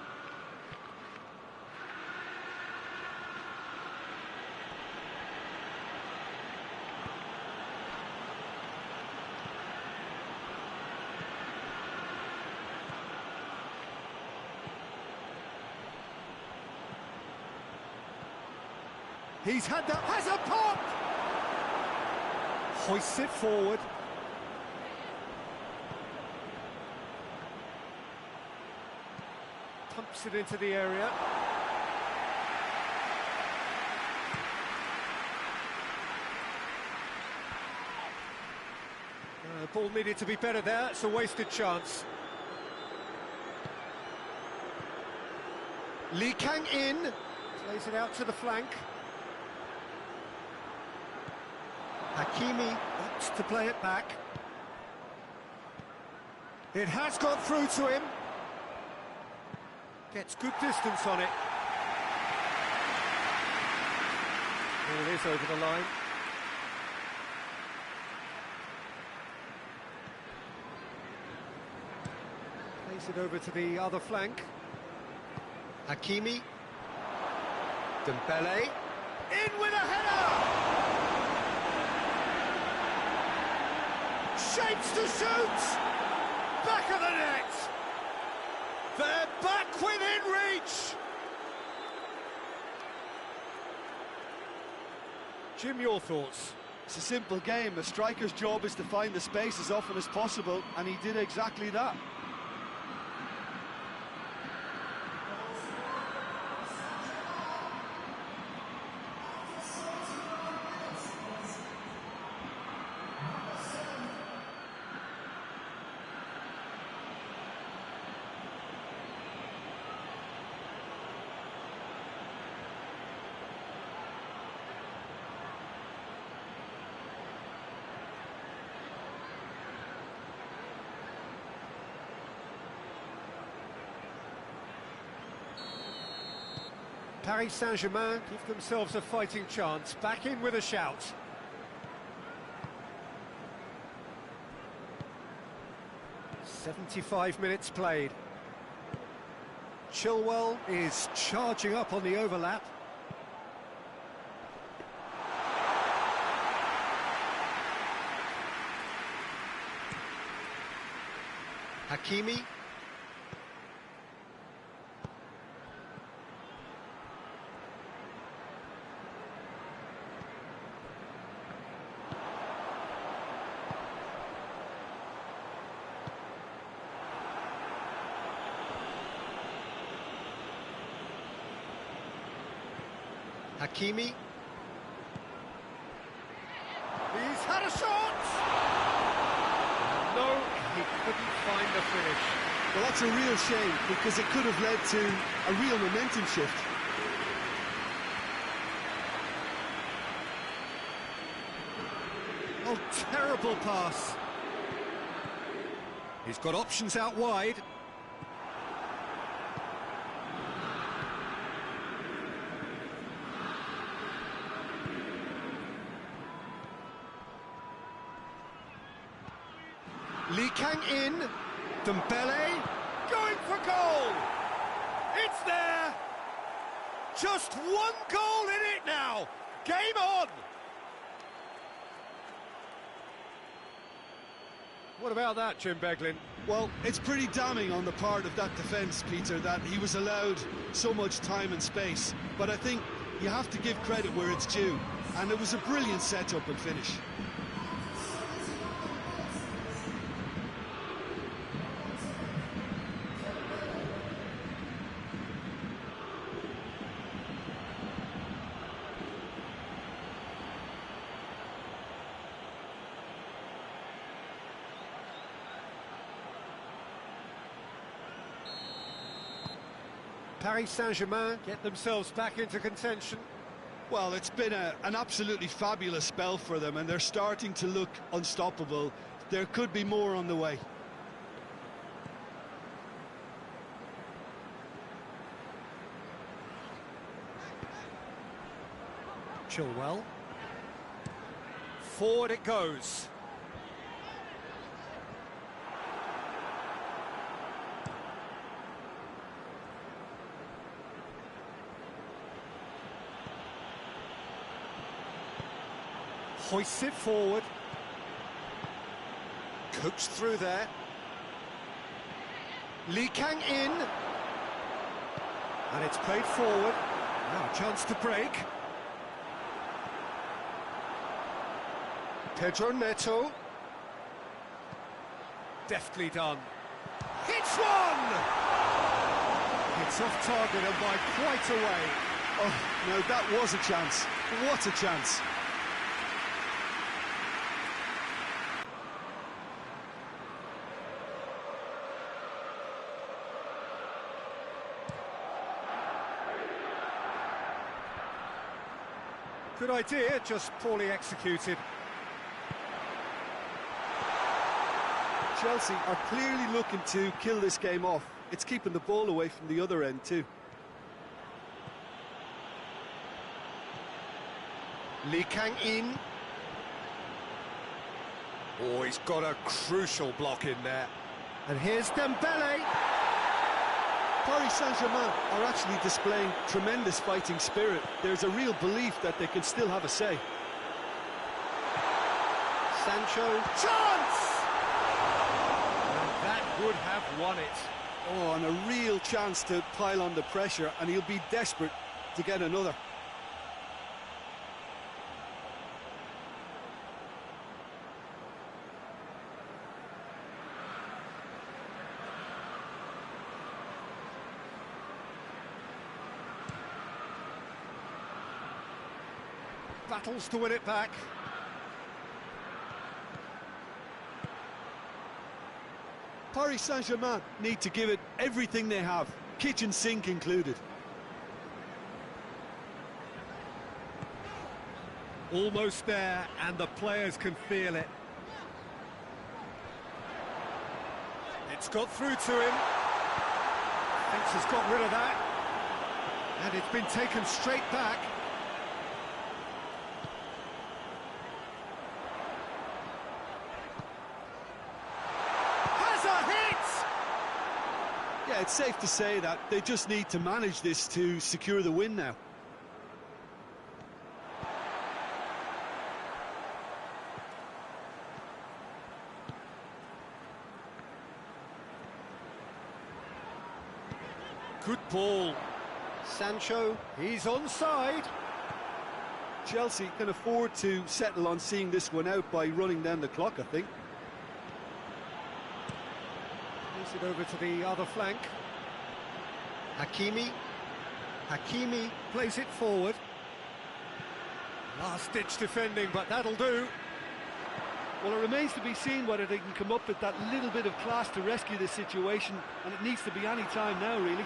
He's had that, has a pop! Hoists it forward. Pumps it into the area. Ball needed to be better there, it's a wasted chance. Lee Kang-in plays it out to the flank. Hakimi opts to play it back. It has got through to him. Gets good distance on it. Ball is over the line. Plays it over to the other flank. Hakimi. Dembele. In with a header! Shapes to shoot! Back of the net! They're back within reach! Jim, your thoughts? It's a simple game. A striker's job is to find the space as often as possible, and he did exactly that. Paris Saint-Germain give themselves a fighting chance, back in with a shout. "75 minutes played. Chilwell is charging up on the overlap. Hakimi. Hakimi. He's had a shot! No, he couldn't find the finish. Well, that's a real shame, because it could have led to a real momentum shift. Oh, terrible pass. He's got options out wide. Lee Kang-in, Dembele, going for goal! It's there! Just one goal in it now! Game on! What about that, Jim Beglin? Well, it's pretty damning on the part of that defence, Peter, that he was allowed so much time and space. But I think you have to give credit where it's due, and it was a brilliant set-up and finish. Paris Saint-Germain get themselves back into contention. Well, it's been an absolutely fabulous spell for them, and they're starting to look unstoppable. There could be more on the way. Chilwell. Forward it goes. Hoists it forward. Coaxed through there. Lee Kang-in. And it's played forward. Now a chance to break. Pedro Neto. Deftly done. Hits one! It's off target and by quite a way. Oh, no, that was a chance. What a chance. Good idea, just poorly executed. Chelsea are clearly looking to kill this game off. It's keeping the ball away from the other end too. Lee Kang-in. Oh, he's got a crucial block in there. And here's Dembele. Paris Saint-Germain are actually displaying tremendous fighting spirit. There's a real belief that they can still have a say. Sancho, chance! And that would have won it. Oh, and a real chance to pile on the pressure, and he'll be desperate to get another. Battles to win it back. Paris Saint-Germain need to give it everything they have, kitchen sink included. Almost there, and the players can feel it. It's got through to him. Thinks he's got rid of that. And it's been taken straight back. Yeah, it's safe to say that they just need to manage this to secure the win now. Good ball. Sancho, he's onside. Chelsea can afford to settle on seeing this one out by running down the clock, I think. Plays it over to the other flank. Hakimi plays it forward. Last-ditch defending, but that'll do. Well, it remains to be seen whether they can come up with that little bit of class to rescue this situation, and it needs to be any time now, really.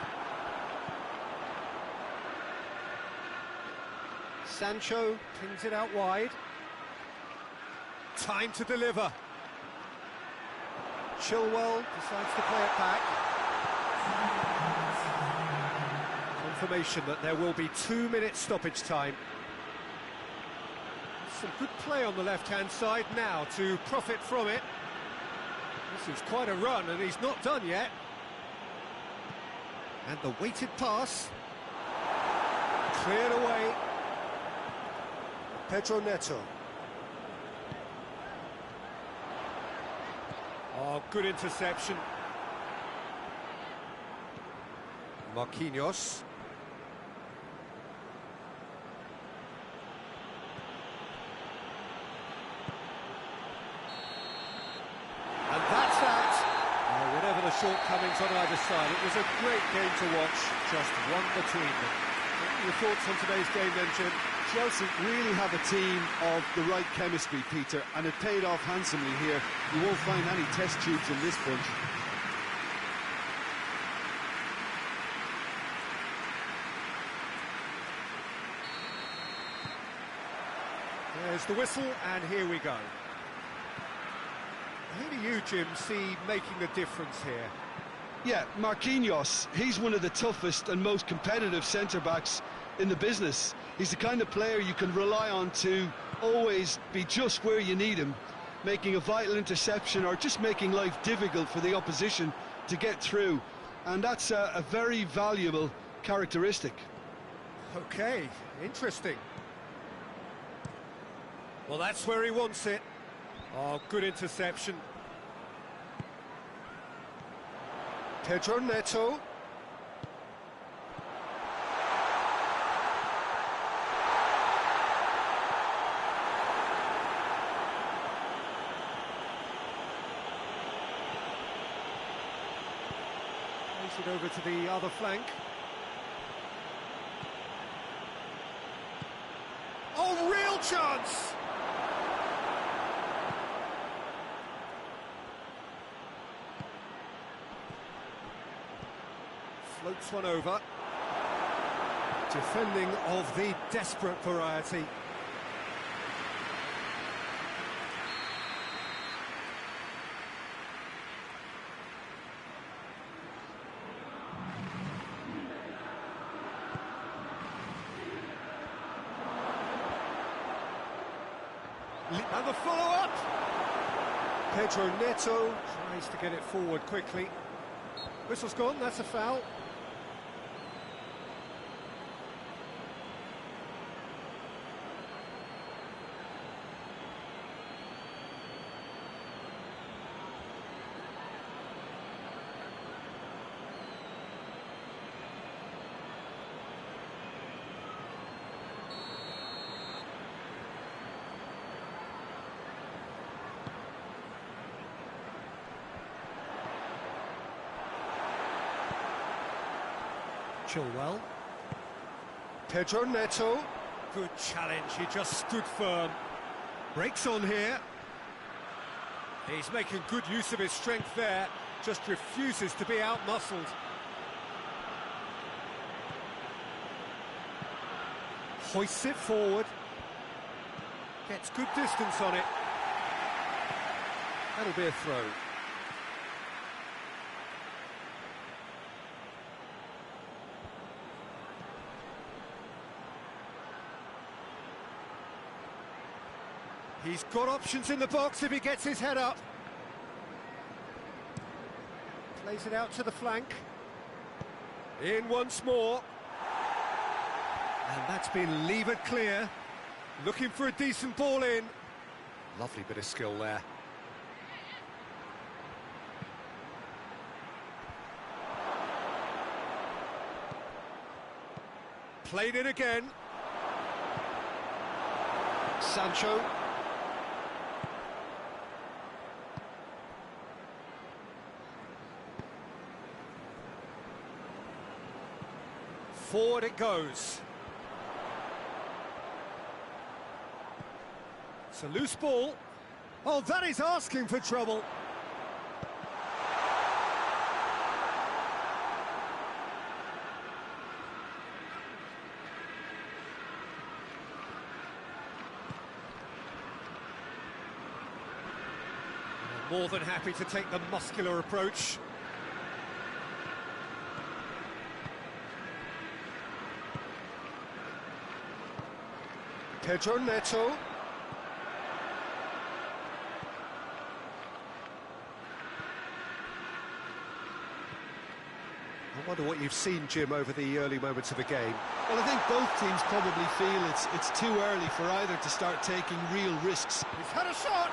Sancho pings it out wide. Time to deliver. Chilwell decides to play it back. Confirmation that there will be 2-minute stoppage time. Some good play on the left-hand side now to profit from it. This is quite a run, and he's not done yet. And the weighted pass. Cleared away. Pedro Neto. Oh, good interception. Marquinhos. And that's that. Whatever the shortcomings on either side, it was a great game to watch, just one between them. What are your thoughts on today's game then, Jim? Chelsea really have a team of the right chemistry, Peter, and it paid off handsomely here. You won't find any test tubes in this bunch. There's the whistle, and here we go. Who do you, Jim, see making the difference here? Yeah, Marquinhos, he's one of the toughest and most competitive centre-backs in the business. He's the kind of player you can rely on to always be just where you need him, making a vital interception or just making life difficult for the opposition to get through. And that's a very valuable characteristic. Okay, interesting. Well, that's where he wants it. Oh, good interception. Pedro Neto. Plays it over to the other flank. Oh, real chance! Floats one over. Defending of the desperate variety. And the follow-up! Pedro Neto tries to get it forward quickly. Whistle's gone, that's a foul. Chilwell. Pedro Neto. Good challenge, he just stood firm. Breaks on here. He's making good use of his strength there, just refuses to be out-muscled. Hoists it forward. Gets good distance on it. That'll be a throw. He's got options in the box if he gets his head up. Plays it out to the flank. In once more. And that's been levered clear. Looking for a decent ball in. Lovely bit of skill there. Played it again. Sancho. Forward it goes. It's a loose ball. Oh, that is asking for trouble. More than happy to take the muscular approach. Pedro Neto. I wonder what you've seen, Jim, over the early moments of the game. Well, I think both teams probably feel it's too early for either to start taking real risks. He's had a shot!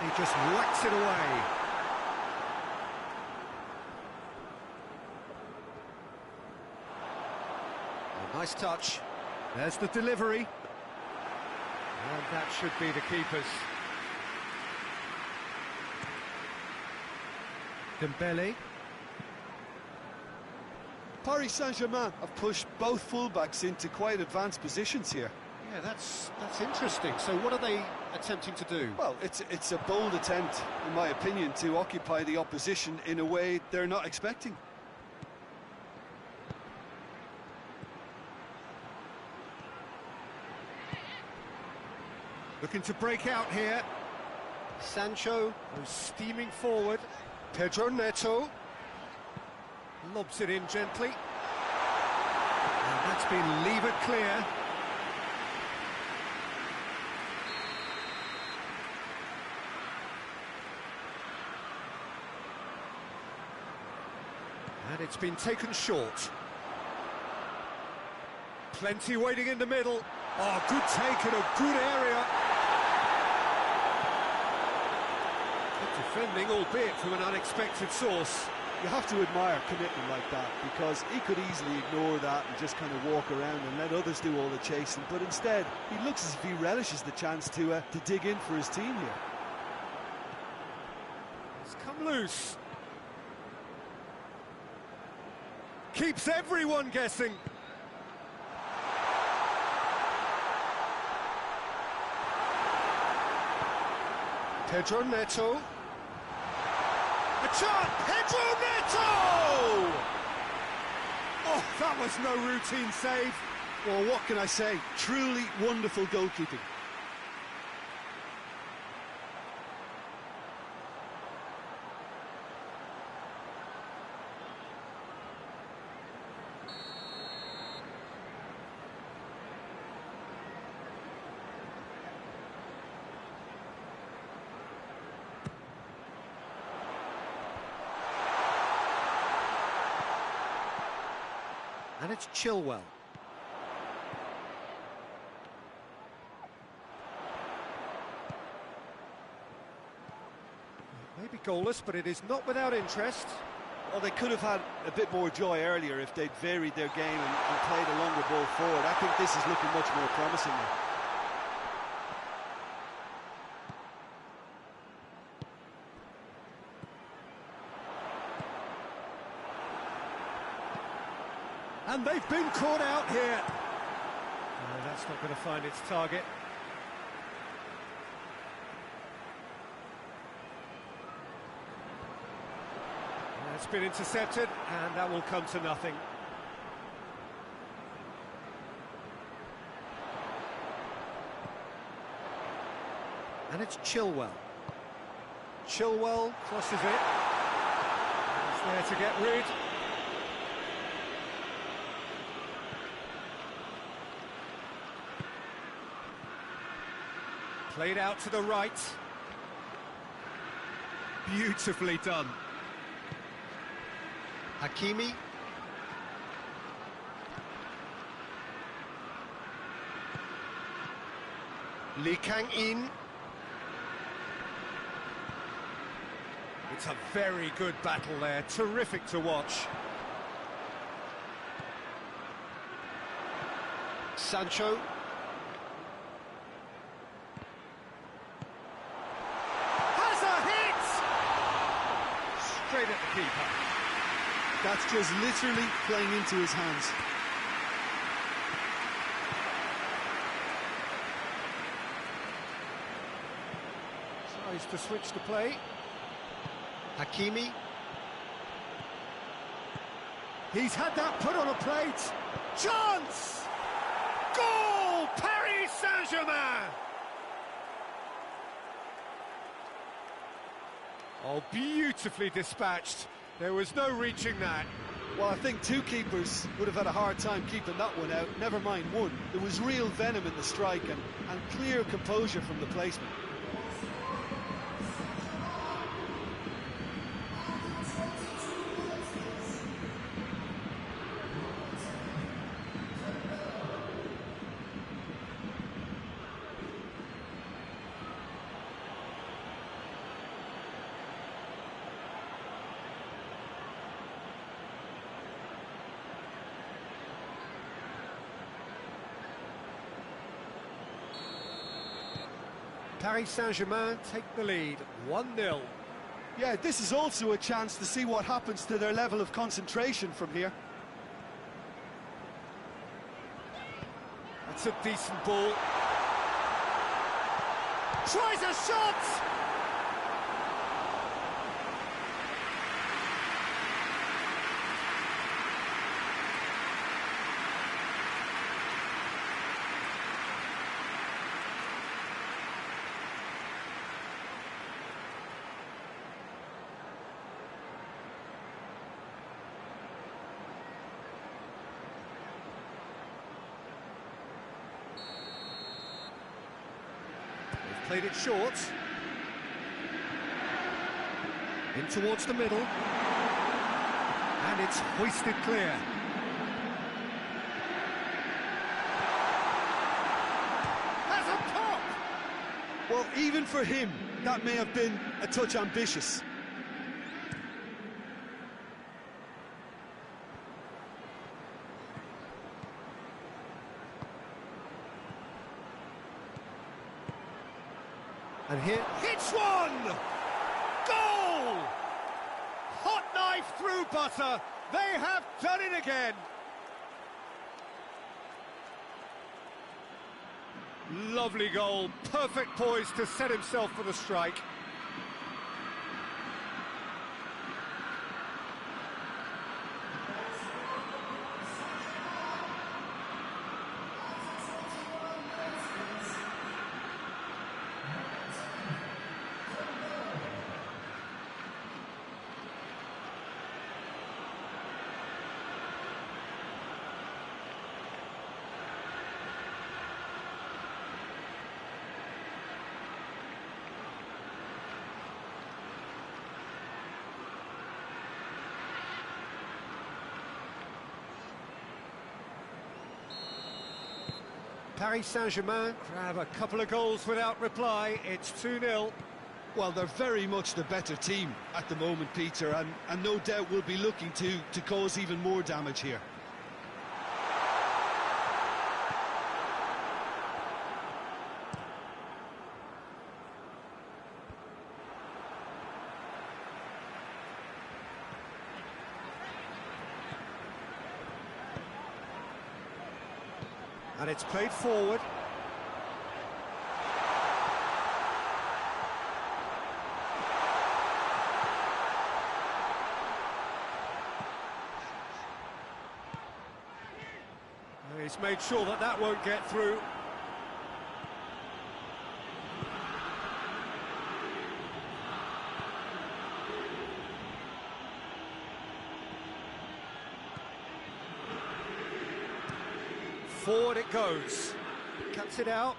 He just whacks it away. A nice touch. There's the delivery. And that should be the keeper's. Dembele. Paris Saint-Germain have pushed both fullbacks into quite advanced positions here. Yeah, that's interesting. So what are they attempting to do? Well, it's a bold attempt, in my opinion, to occupy the opposition in a way they're not expecting. Looking to break out here. Sancho goes steaming forward. Pedro Neto lobs it in gently. And that's been levered clear. And it's been taken short. Plenty waiting in the middle. Oh, good take in a good area. Good defending, albeit from an unexpected source. You have to admire commitment like that, because he could easily ignore that and just kind of walk around and let others do all the chasing, but instead he looks as if he relishes the chance to dig in for his team here. It's come loose. Keeps everyone guessing. Pedro Neto. A chance! Pedro Neto! Oh, that was no routine save. Well, what can I say? Truly wonderful goalkeeping. And it's Chilwell. Maybe goalless, but it is not without interest. Well, they could have had a bit more joy earlier if they'd varied their game and played a longer ball forward. I think this is looking much more promising now. And they've been caught out here. No, that's not going to find its target. It's been intercepted, and that will come to nothing. And it's Chilwell. Chilwell crosses it. It's there to get rid. Played out to the right. Beautifully done. Hakimi. Lee Kang-in. It's a very good battle there, terrific to watch. Sancho. Has a hit! Straight at the keeper. That's just literally playing into his hands. Tries to switch the play. Hakimi. He's had that put on a plate. Chance! Goal! Paris Saint-Germain! Oh, beautifully dispatched. There was no reaching that. Well, I think two keepers would have had a hard time keeping that one out, never mind one. There was real venom in the strike and clear composure from the placement. Paris Saint-Germain take the lead, 1-0. Yeah, this is also a chance to see what happens to their level of concentration from here. That's a decent ball. Tries a shot! Played it short. In towards the middle. And it's hoisted clear. Has a pop! Well, even for him, that may have been a touch ambitious. And here, hits one! Goal! Hot knife through butter. They have done it again. Lovely goal. Perfect poise to set himself for the strike. Paris Saint-Germain grab a couple of goals without reply. It's 2-0. Well, they're very much the better team at the moment, Peter, and no doubt will be looking to cause even more damage here. And it's played forward. He's made sure that that won't get through. Forward it goes. Cuts it out.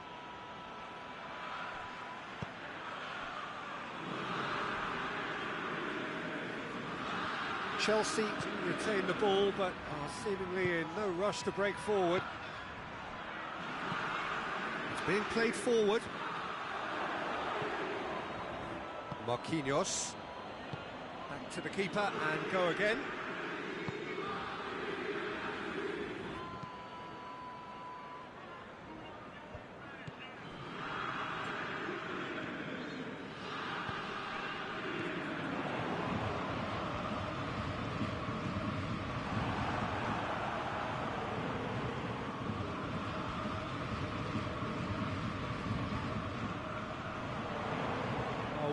Chelsea retain the ball, but are seemingly in no rush to break forward. It's being played forward. Marquinhos. Back to the keeper and go again.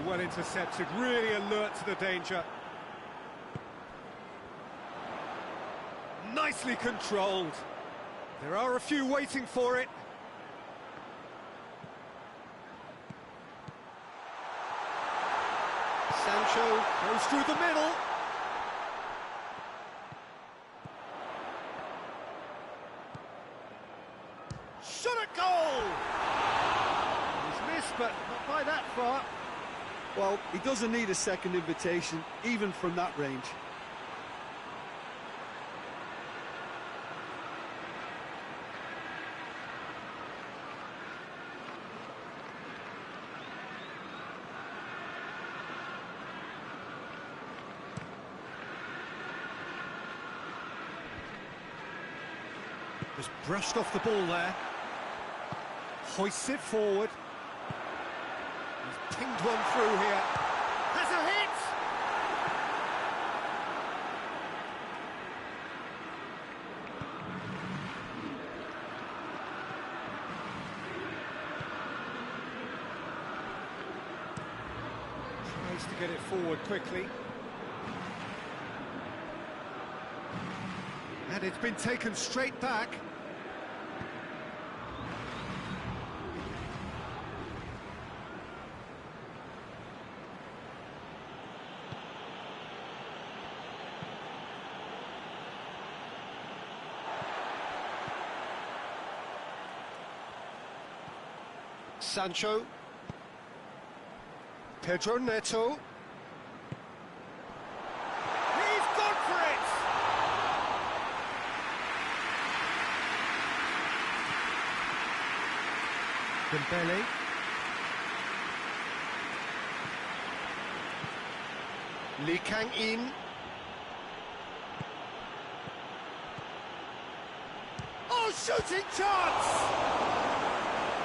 Well intercepted, really alert to the danger. Nicely controlled. There are a few waiting for it. Sancho goes through the middle. Shot at goal! He's missed, but not by that far. Well, he doesn't need a second invitation, even from that range. Just brushed off the ball there. Hoists it forward. He's pinged one through here. Has a hit! Tries to get it forward quickly. And it's been taken straight back. Sancho. Pedro Neto. He's gone for it! Dembele. Lee Kang-in. Oh, shooting chance!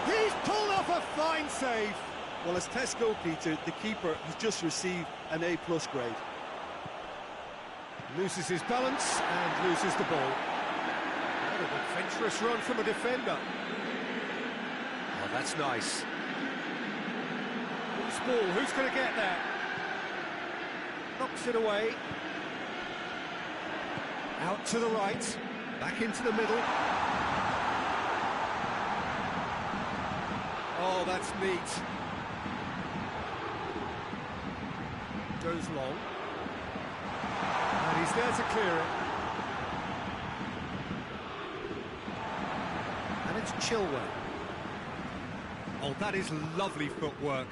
He's pulled off a fine save. Well, as Tesco, Peter, the keeper has just received an A+ grade. Loses his balance and loses the ball. What an adventurous run from a defender. Oh, that's nice. Loose ball, who's going to get that? Knocks it away. Out to the right, back into the middle. Oh, that's neat. Goes long. And he's there to clear it. And it's Chilwell. Oh, that is lovely footwork.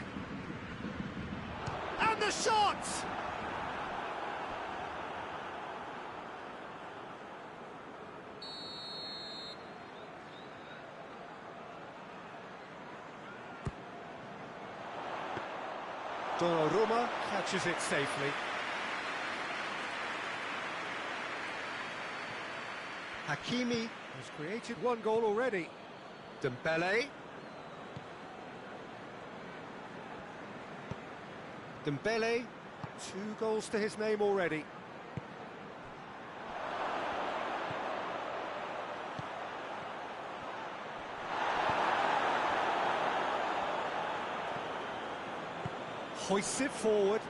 And the shot! Donnarumma catches it safely. Hakimi has created one goal already. Dembele. Dembele, 2 goals to his name already. Hoists it forward.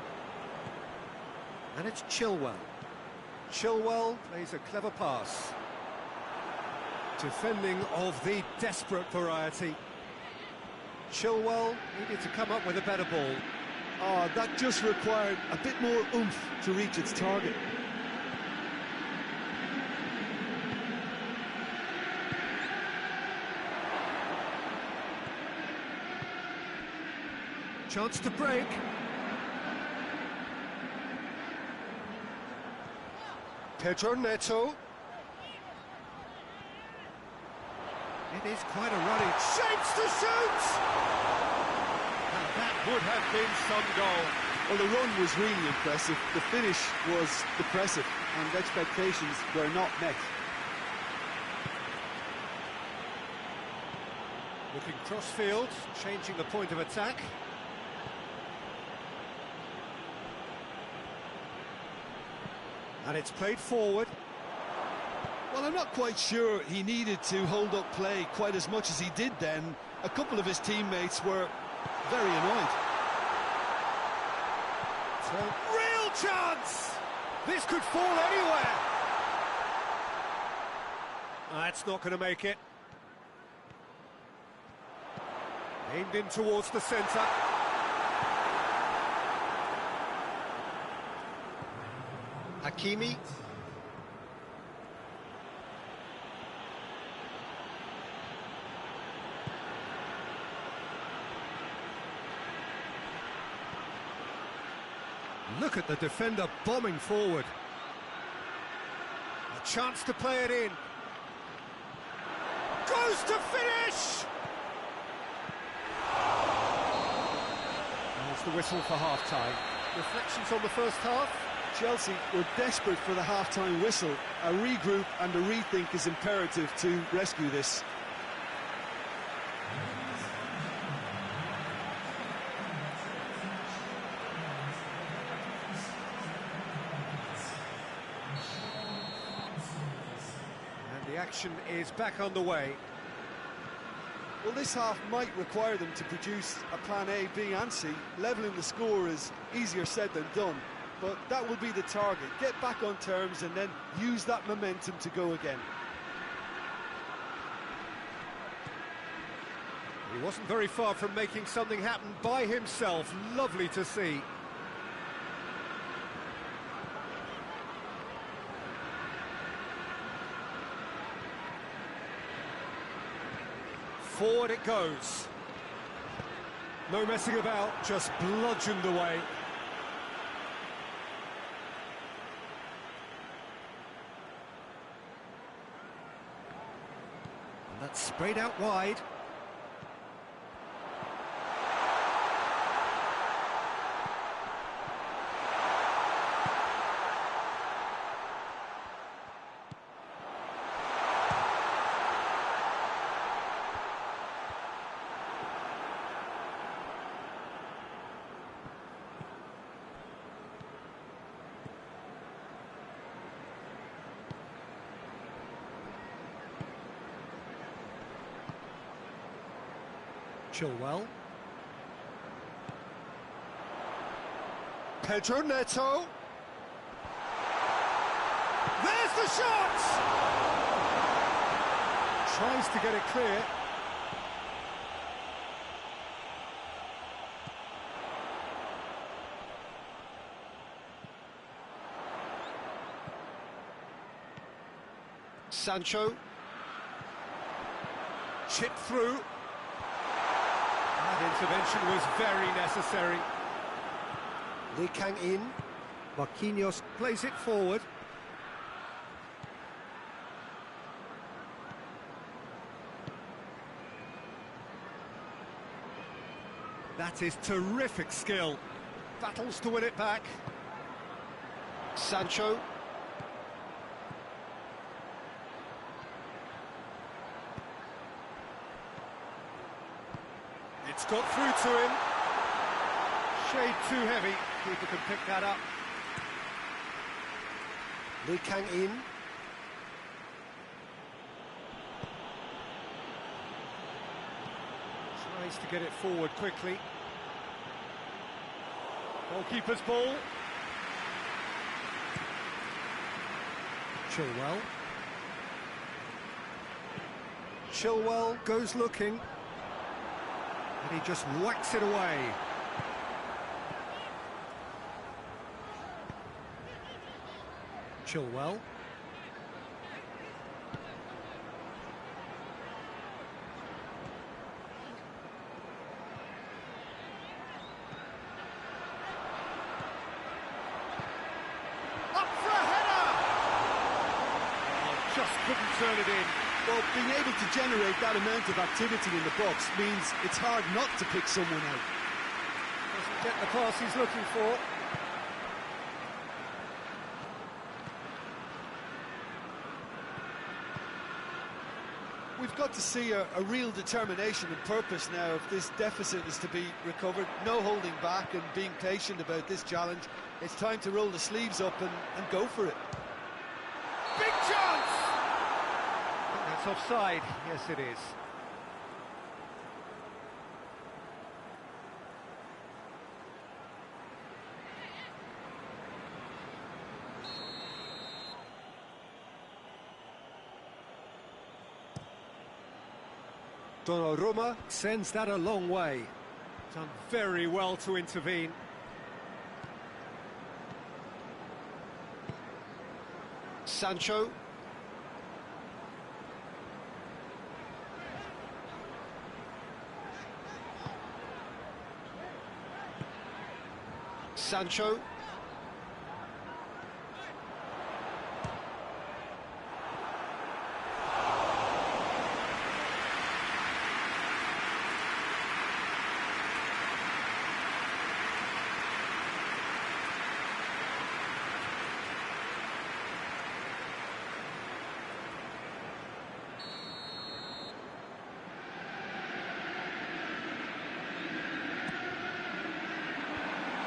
And it's Chilwell. Chilwell plays a clever pass. Defending of the desperate variety. Chilwell needed to come up with a better ball. Oh, that just required a bit more oomph to reach its target. Chance to break. Pedro Neto. It is quite a running. Shapes to shoot! And that would have been some goal. Well, the run was really impressive. The finish was depressive, and expectations were not met. Looking cross-field, changing the point of attack. And it's played forward. Well, I'm not quite sure he needed to hold up play quite as much as he did then. A couple of his teammates were very annoyed. Real chance! This could fall anywhere. That's not going to make it. Aimed in towards the centre. Hakimi. Look at the defender bombing forward. A chance to play it in. Goes to finish! There's the whistle for half-time. Reflections on the first half? Chelsea were desperate for the half-time whistle. A regroup and a rethink is imperative to rescue this. And the action is back underway. Well, this half might require them to produce a plan A, B and C. Levelling the score is easier said than done, but that will be the target. Get back on terms and then use that momentum to go again. He wasn't very far from making something happen by himself. Lovely to see. Forward it goes. No messing about, just bludgeoned away. And that's sprayed out wide. Chilwell. Pedro Neto. There's the shot! Tries to get it clear. Sancho. Chip through. That intervention was very necessary. Lee Kang in. Marquinhos plays it forward. That is terrific skill. Battles to win it back. Sancho. It's got through to him. Shade too heavy. Keeper can pick that up. Lee Kang-in. Tries to get it forward quickly. Goalkeeper's ball. Chilwell. Chilwell goes looking. And he just whacks it away. Chilwell. Up for a header! Oh, just couldn't turn it in. Well, being able to generate that amount of activity in the box means it's hard not to pick someone out. Doesn't get the pass he's looking for. We've got to see a real determination and purpose now if this deficit is to be recovered. No holding back and being patient about this challenge. It's time to roll the sleeves up and go for it. Big chance! That's offside. Yes, it is. Donnarumma sends that a long way. Done very well to intervene. Sancho. Sancho.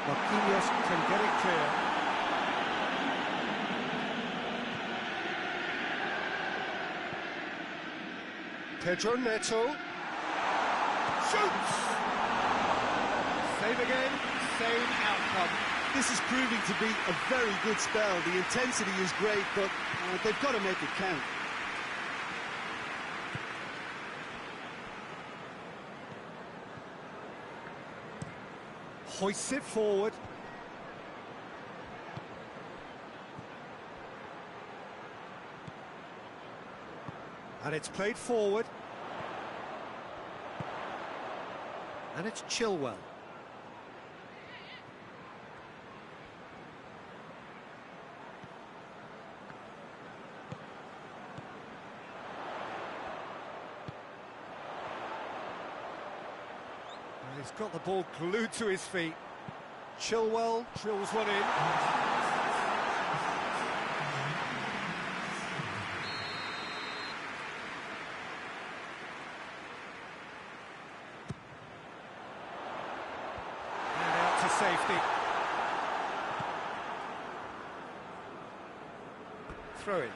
Marquinhos can get it clear. Pedro Neto. Shoots! Save again, same outcome. This is proving to be a very good spell. The intensity is great, but they've got to make it count. Hoists it forward. And it's played forward. And it's Chilwell. He's got the ball glued to his feet. Chilwell drills one in. And out to safety. Throw in.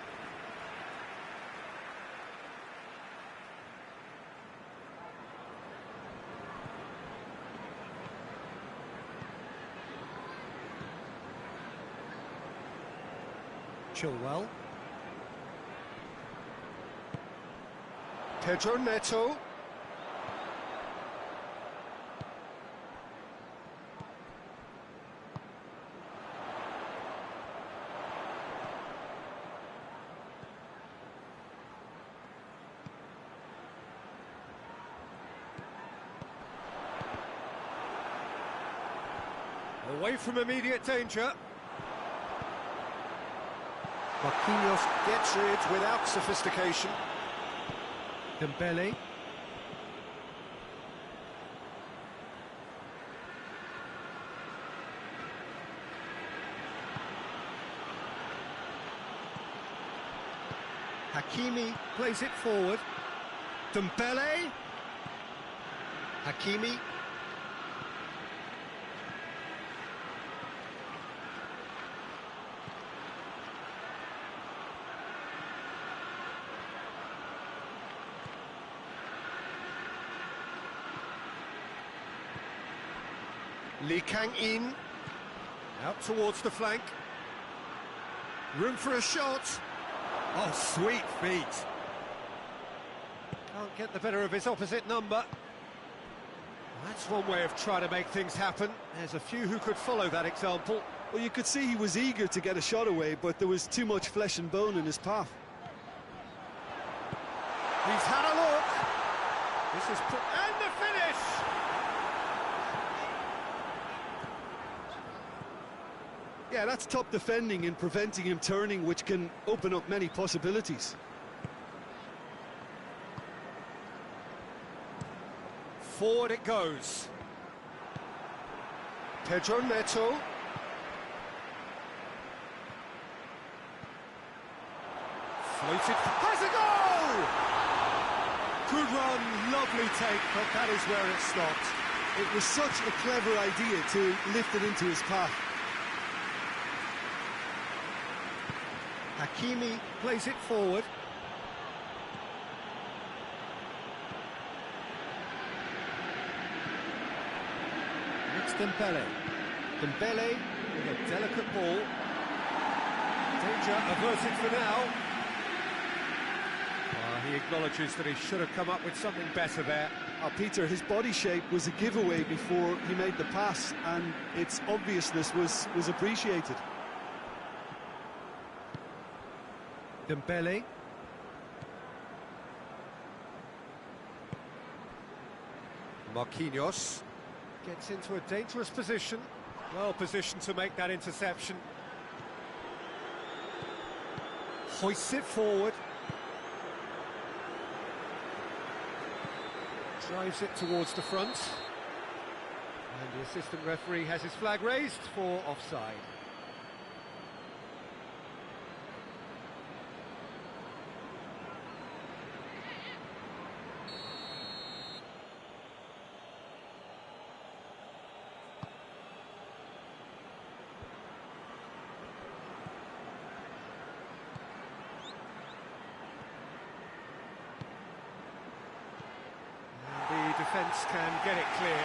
Chilwell. Pedro Neto. Away from immediate danger. Marquinhos gets it without sophistication. Dembele. Hakimi plays it forward. Dembele. Hakimi. Lee Kang-in. Out towards the flank. Room for a shot. Oh, sweet feet. Can't get the better of his opposite number. That's one way of trying to make things happen. There's a few who could follow that example. Well, you could see he was eager to get a shot away, but there was too much flesh and bone in his path. He's had a look. This is... and the finish! Yeah, that's top defending and preventing him turning, which can open up many possibilities. Forward it goes. Pedro Neto. Floated. Has a goal! Good run, lovely take, but that is where it stopped. It was such a clever idea to lift it into his path. Hakimi plays it forward. It's Dembele. Dembele with a delicate ball. Danger averted for now. He acknowledges that he should have come up with something better there. Peter, his body shape was a giveaway before he made the pass, and its obviousness was appreciated. Dembele. Marquinhos gets into a dangerous position. Well positioned to make that interception. Hoists it forward. Drives it towards the front. And the assistant referee has his flag raised for offside. Defence can get it clear.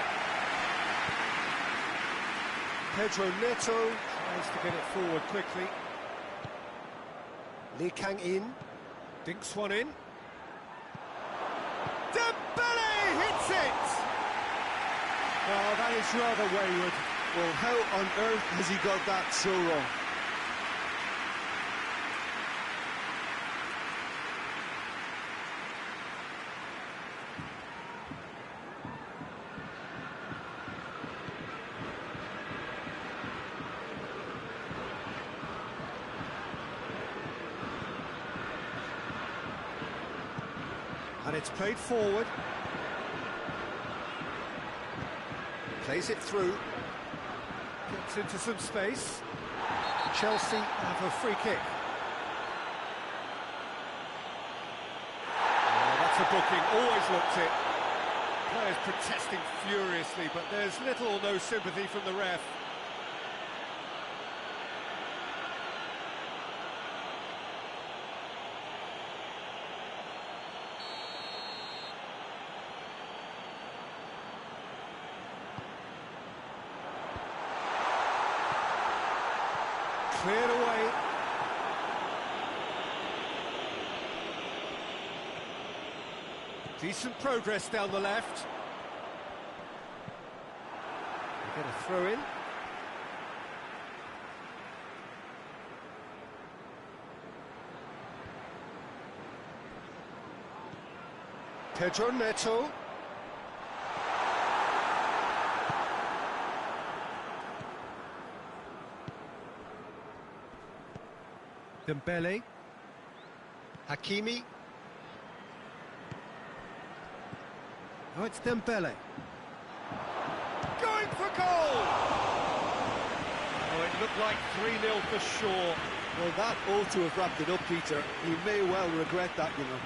Pedro Neto tries to get it forward quickly. Lee Kang-in dinks one in. Dembele hits it! Oh, that is rather wayward. Well, how on earth has he got that so wrong? And it's played forward. Plays it through. Gets into some space. Chelsea have a free kick. Oh, that's a booking, always looked it. Players protesting furiously, but there's little or no sympathy from the ref. Cleared away. Decent progress down the left. Get a throw in. Pedro Neto. Dembele. Hakimi. Oh, it's Dembele. Going for goal! Oh, it looked like 3-0 for sure. Well, that ought to have wrapped it up, Peter. He may well regret that, you know.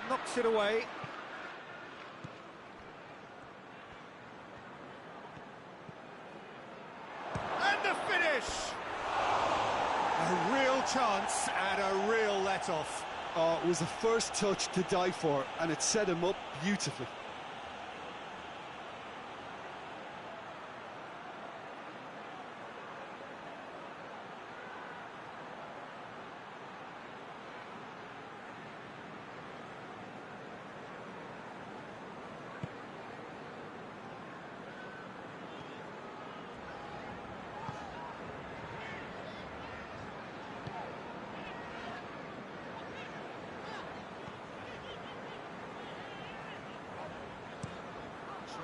Knocks it away. And the finish! A real chance and a real let-off. Oh, it was the first touch to die for, and it set him up beautifully.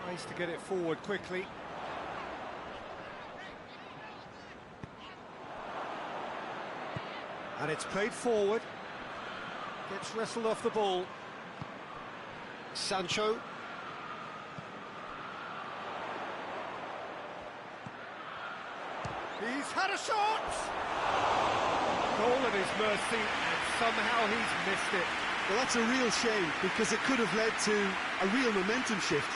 Tries to get it forward quickly. And it's played forward. Gets wrestled off the ball. Sancho. He's had a shot! Goal at his mercy, and somehow he's missed it. Well, that's a real shame, because it could have led to a real momentum shift.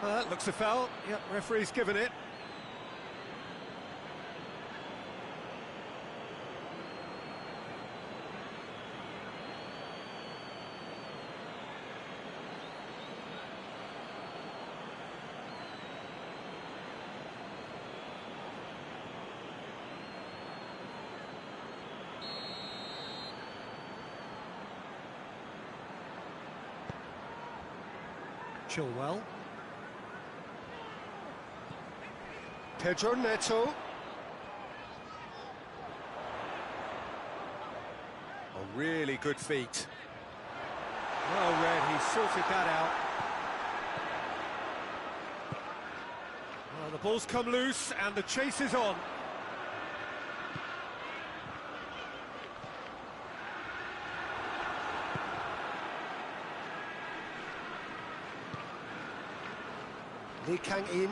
That looks a foul. Yep, referee's given it. Chilwell. Pedro Neto. A really good feat. Well read, he sorted that out. Well, the ball's come loose and the chase is on. Lee Kang-in.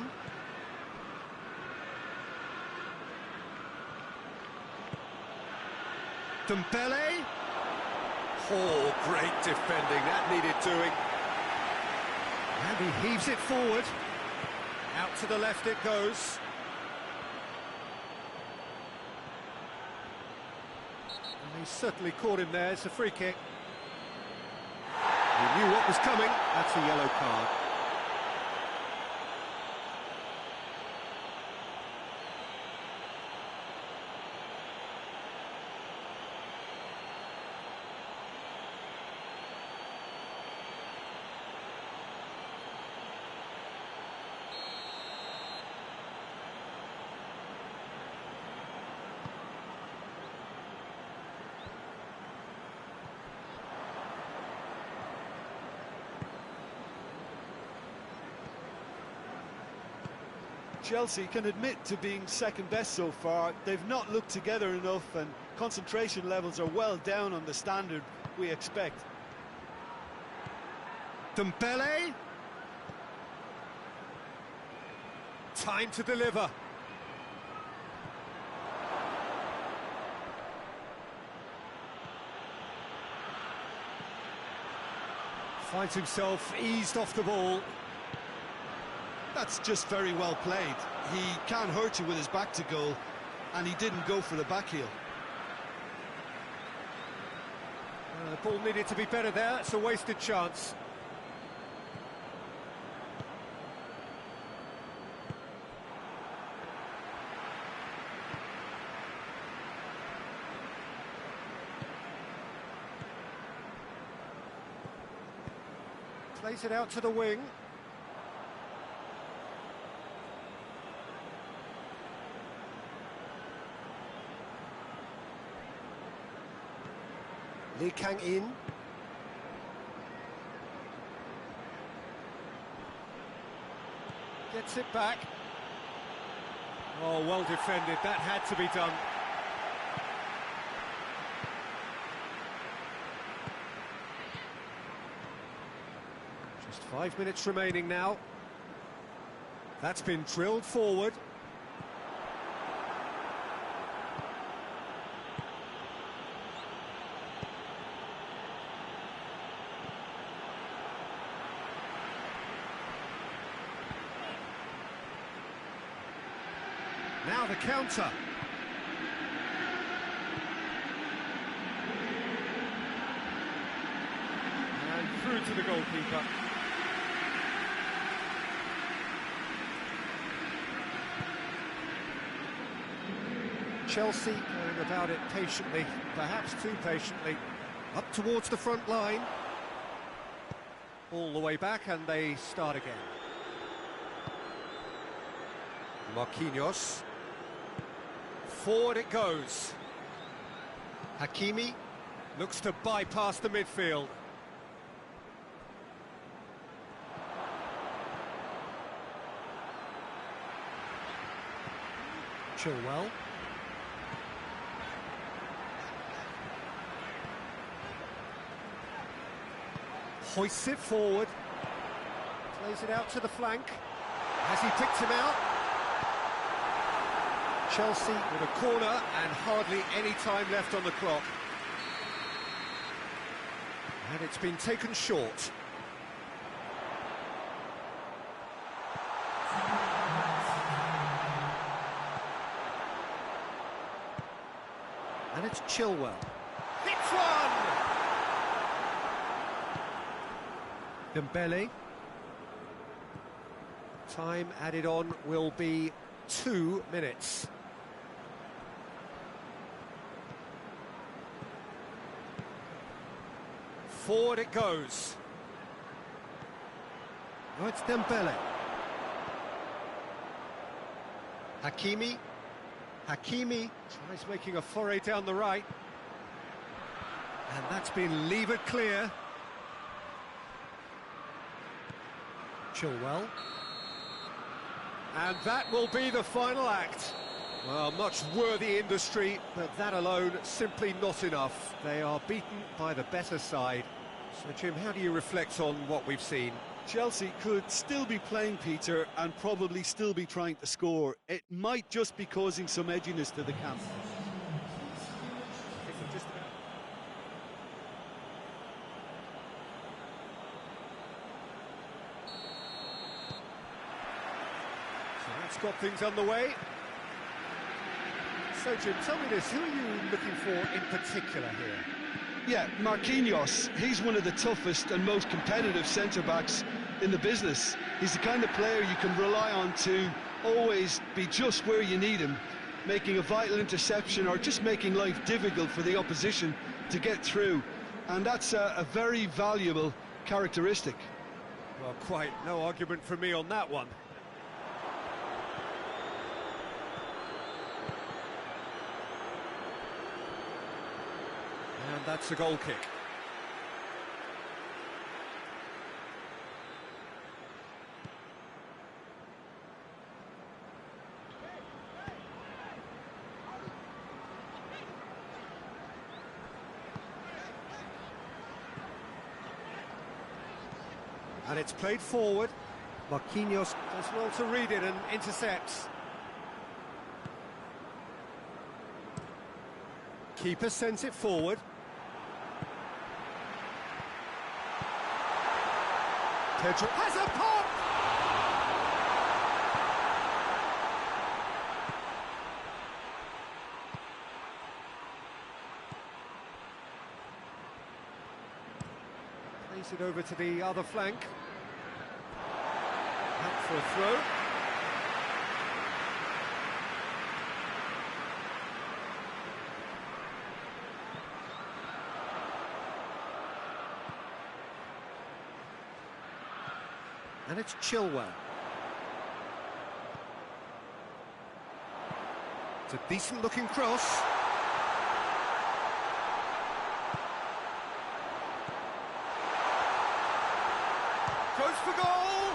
Dembele. Oh, great defending, that needed doing. And he heaves it forward. Out to the left it goes. And he certainly caught him there, it's a free kick. He knew what was coming, that's a yellow card. Chelsea can admit to being second best so far. They've not looked together enough, and concentration levels are well down on the standard we expect. Dembele. Time to deliver. Finds himself eased off the ball. That's just very well played. He can't hurt you with his back to goal, and he didn't go for the back heel. The ball needed to be better there, it's a wasted chance. Plays it out to the wing. Lee Kang-in. Gets it back. Oh, well defended. That had to be done. Just 5 minutes remaining now. That's been drilled forward. Now the counter. And through to the goalkeeper. Chelsea going about it patiently, perhaps too patiently. Up towards the front line. All the way back, and they start again. Marquinhos. Forward it goes. Hakimi looks to bypass the midfield. Chilwell. Hoists it forward. Plays it out to the flank. Has he picked him out? Chelsea with a corner and hardly any time left on the clock. And it's been taken short. And it's Chilwell. Hits one! Dembele. Time added on will be 2 minutes. Forward it goes. Oh, it's Dembele. Hakimi. Hakimi tries making a foray down the right. And that's been levered clear. Chilwell. And that will be the final act. Well, much worthy industry, but that alone simply not enough. They are beaten by the better side. So, Jim, how do you reflect on what we've seen? Chelsea could still be playing, Peter, and probably still be trying to score. It might just be causing some edginess to the camp. So that's got things underway. So, Jim, tell me this, who are you looking for in particular here? Yeah, Marquinhos, he's one of the toughest and most competitive centre-backs in the business. He's the kind of player you can rely on to always be just where you need him, making a vital interception or just making life difficult for the opposition to get through. And that's a very valuable characteristic. Well, quite no argument from me on that one. And that's a goal kick. And it's played forward. Marquinhos does well to read it and intercepts. Keeper sends it forward. Pedro has a pop! Plays it over to the other flank. Out for a throw. And it's Chilwell. It's a decent-looking cross. Goes for goal!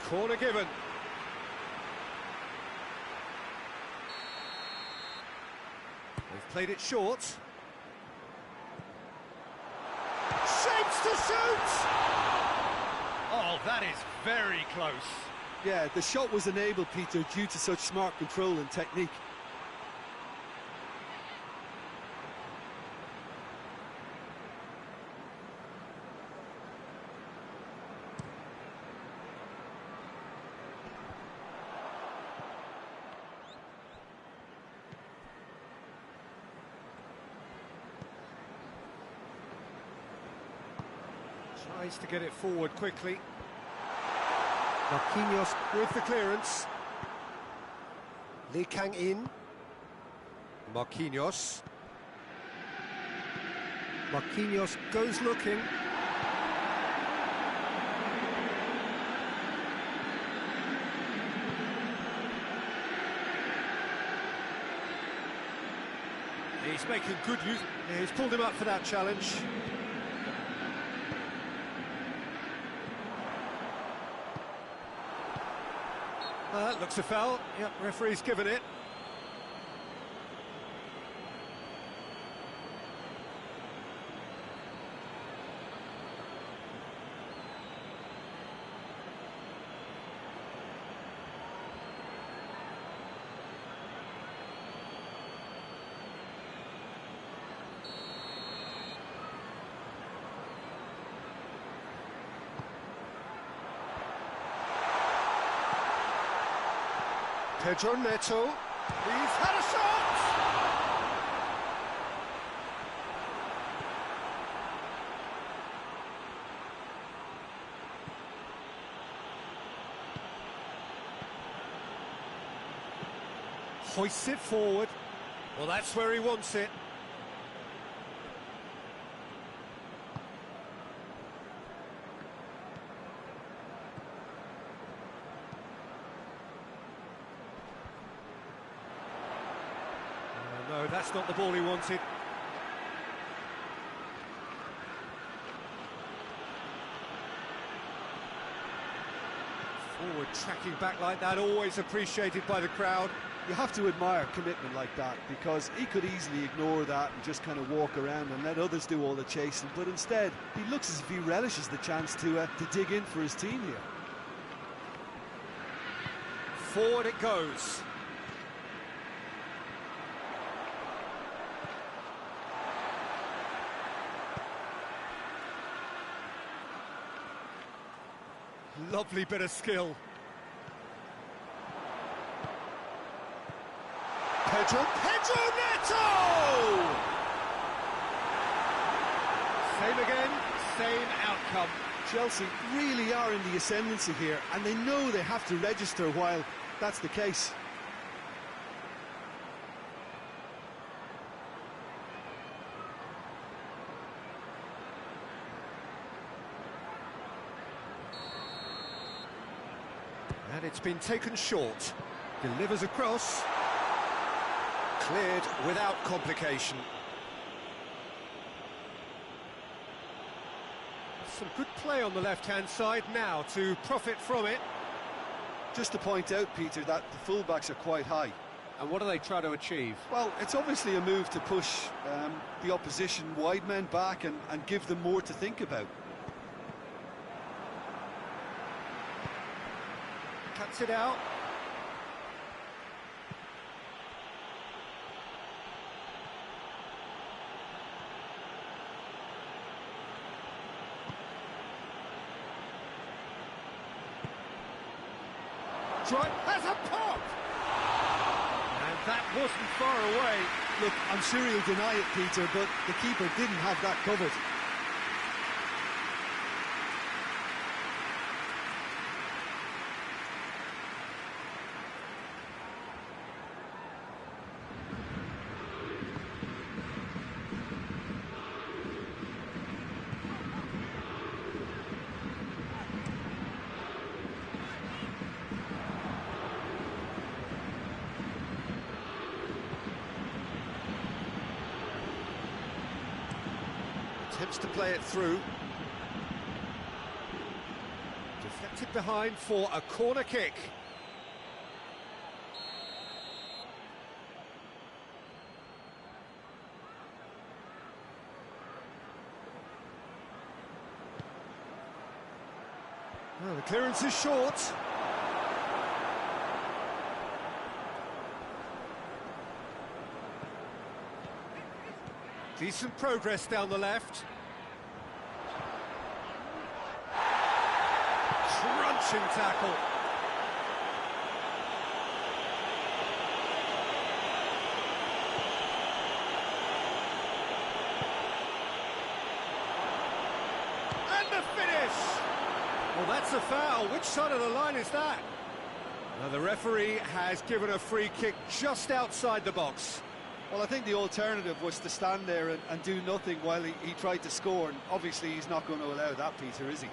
Corner given. They've played it short. Shapes to shoot! Oh, that is very close. Yeah, the shot was enabled, Peter, due to such smart control and technique. Tries to get it forward quickly. Marquinhos with the clearance. Lee Kang in. Marquinhos. Marquinhos goes looking. He's making good use. Yeah, he's pulled him up for that challenge. That looks a foul. Yep, referee's given it. Pedro Neto, he's had a shot! Hoists it forward. Well, that's where he wants it. No, that's not the ball he wanted. Forward tracking back like that, always appreciated by the crowd. You have to admire commitment like that, because he could easily ignore that and just kind of walk around and let others do all the chasing, but instead he looks as if he relishes the chance to dig in for his team here. Forward it goes. Lovely bit of skill. Pedro Neto! Same again, same outcome. Chelsea really are in the ascendancy here, and they know they have to register while that's the case. And it's been taken short. Delivers across. Cleared without complication. Some good play on the left-hand side now to profit from it. Just to point out, Peter, that the fullbacks are quite high. And what do they try to achieve? Well, it's obviously a move to push the opposition wide men back and give them more to think about. Cuts it out. Right, has a pop! And that wasn't far away. Look, I'm sure he'll deny it, Peter, but the keeper didn't have that covered. Attempts to play it through. Deflected behind for a corner kick. Well, the clearance is short. Decent progress down the left. Crunching tackle. And the finish! Well, that's a foul. Which side of the line is that? Now, the referee has given a free kick just outside the box. Well, I think the alternative was to stand there and do nothing while he tried to score, and obviously he's not going to allow that, Peter, is he?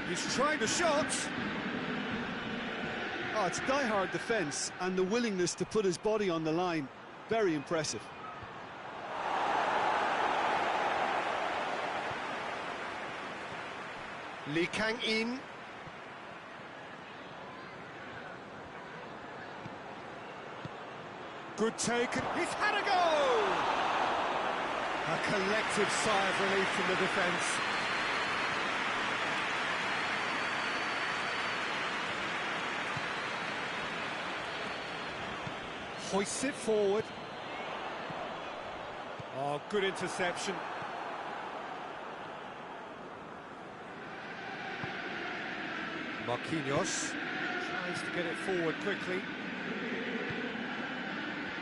He's trying the shot. Oh, it's die-hard defence and the willingness to put his body on the line. Very impressive. Lee Kang-in. Good take, and he's had a go! A collective sigh of relief from the defence. Hoists it forward. Oh, good interception. Marquinhos tries to get it forward quickly.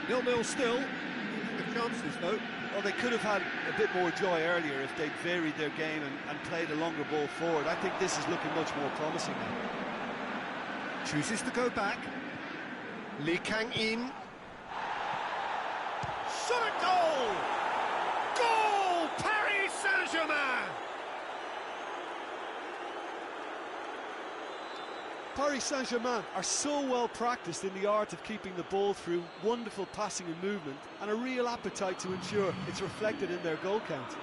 0-0 still. The chances, though. Well, they could have had a bit more joy earlier if they'd varied their game and played a longer ball forward. I think this is looking much more promising now. Chooses to go back. Lee Kang-in. Shot at goal! Goal! Paris Saint-Germain! Paris Saint-Germain are so well practiced in the art of keeping the ball through wonderful passing and movement, and a real appetite to ensure it's reflected in their goal count.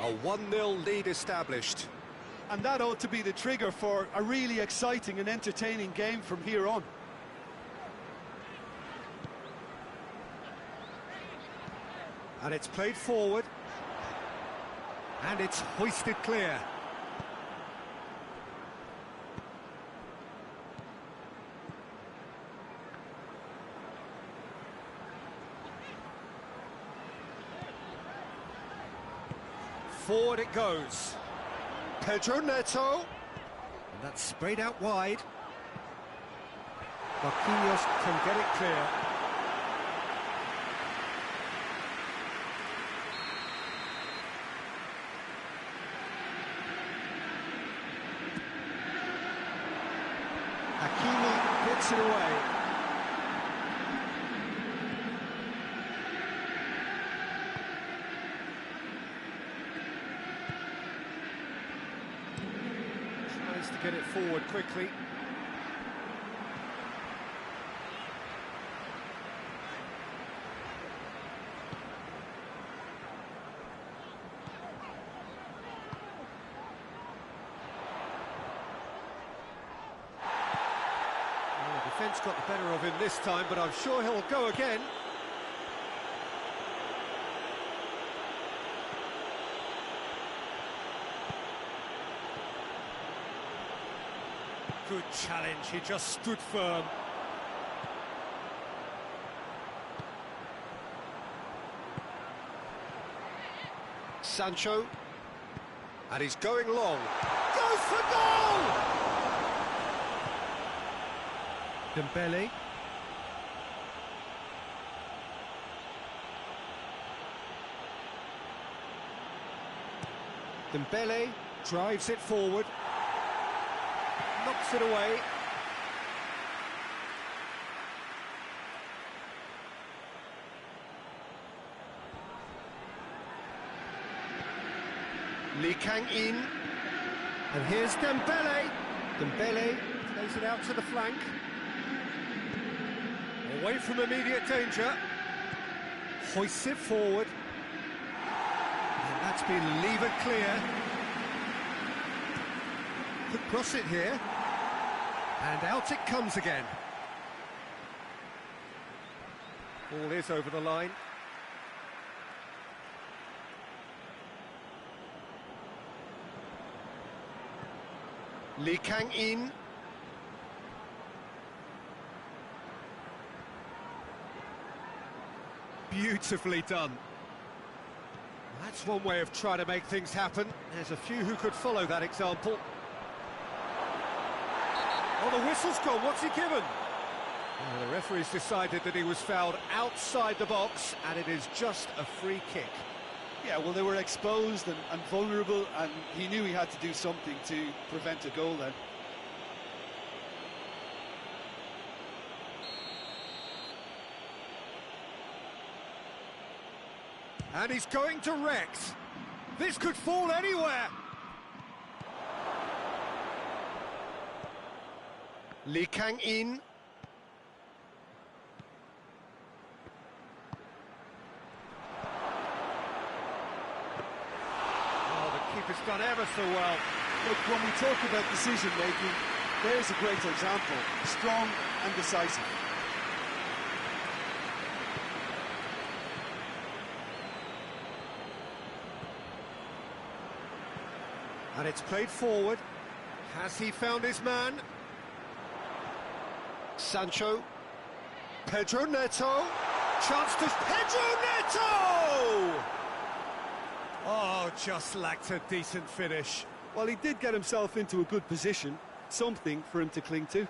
A 1-0 lead established. And that ought to be the trigger for a really exciting and entertaining game from here on. And it's played forward. And it's hoisted clear. Forward it goes. Pedro Neto. And that's sprayed out wide. Marquinhos can get it clear. Hakimi puts it away. Tries to get it forward quickly. Defence got the better of him this time, but I'm sure he'll go again. Good challenge, he just stood firm. Sancho. And he's going long. Goes for goal! Dembele. Dembele drives it forward. Knocks it away. Lee Kang-in, and here's Dembele. Dembele plays it out to the flank. Away from immediate danger. Hoists it forward. And that's been levered clear. Could cross it here. And out it comes again. Ball is over the line. Lee Kang-in. Beautifully done. That's one way of trying to make things happen. There's a few who could follow that example. Oh, the whistle's gone. What's he given? Oh, the referee's decided that he was fouled outside the box, and it is just a free kick. Yeah, well, they were exposed and vulnerable, and he knew he had to do something to prevent a goal then. And he's going direct. This could fall anywhere. Lee Kang-in. Keeper's done ever so well. Look, when we talk about decision-making, there's a great example. Strong and decisive. And it's played forward. Has he found his man? Sancho. Pedro Neto. Chance to Pedro Neto! Oh, just lacked a decent finish. Well, he did get himself into a good position, something for him to cling to.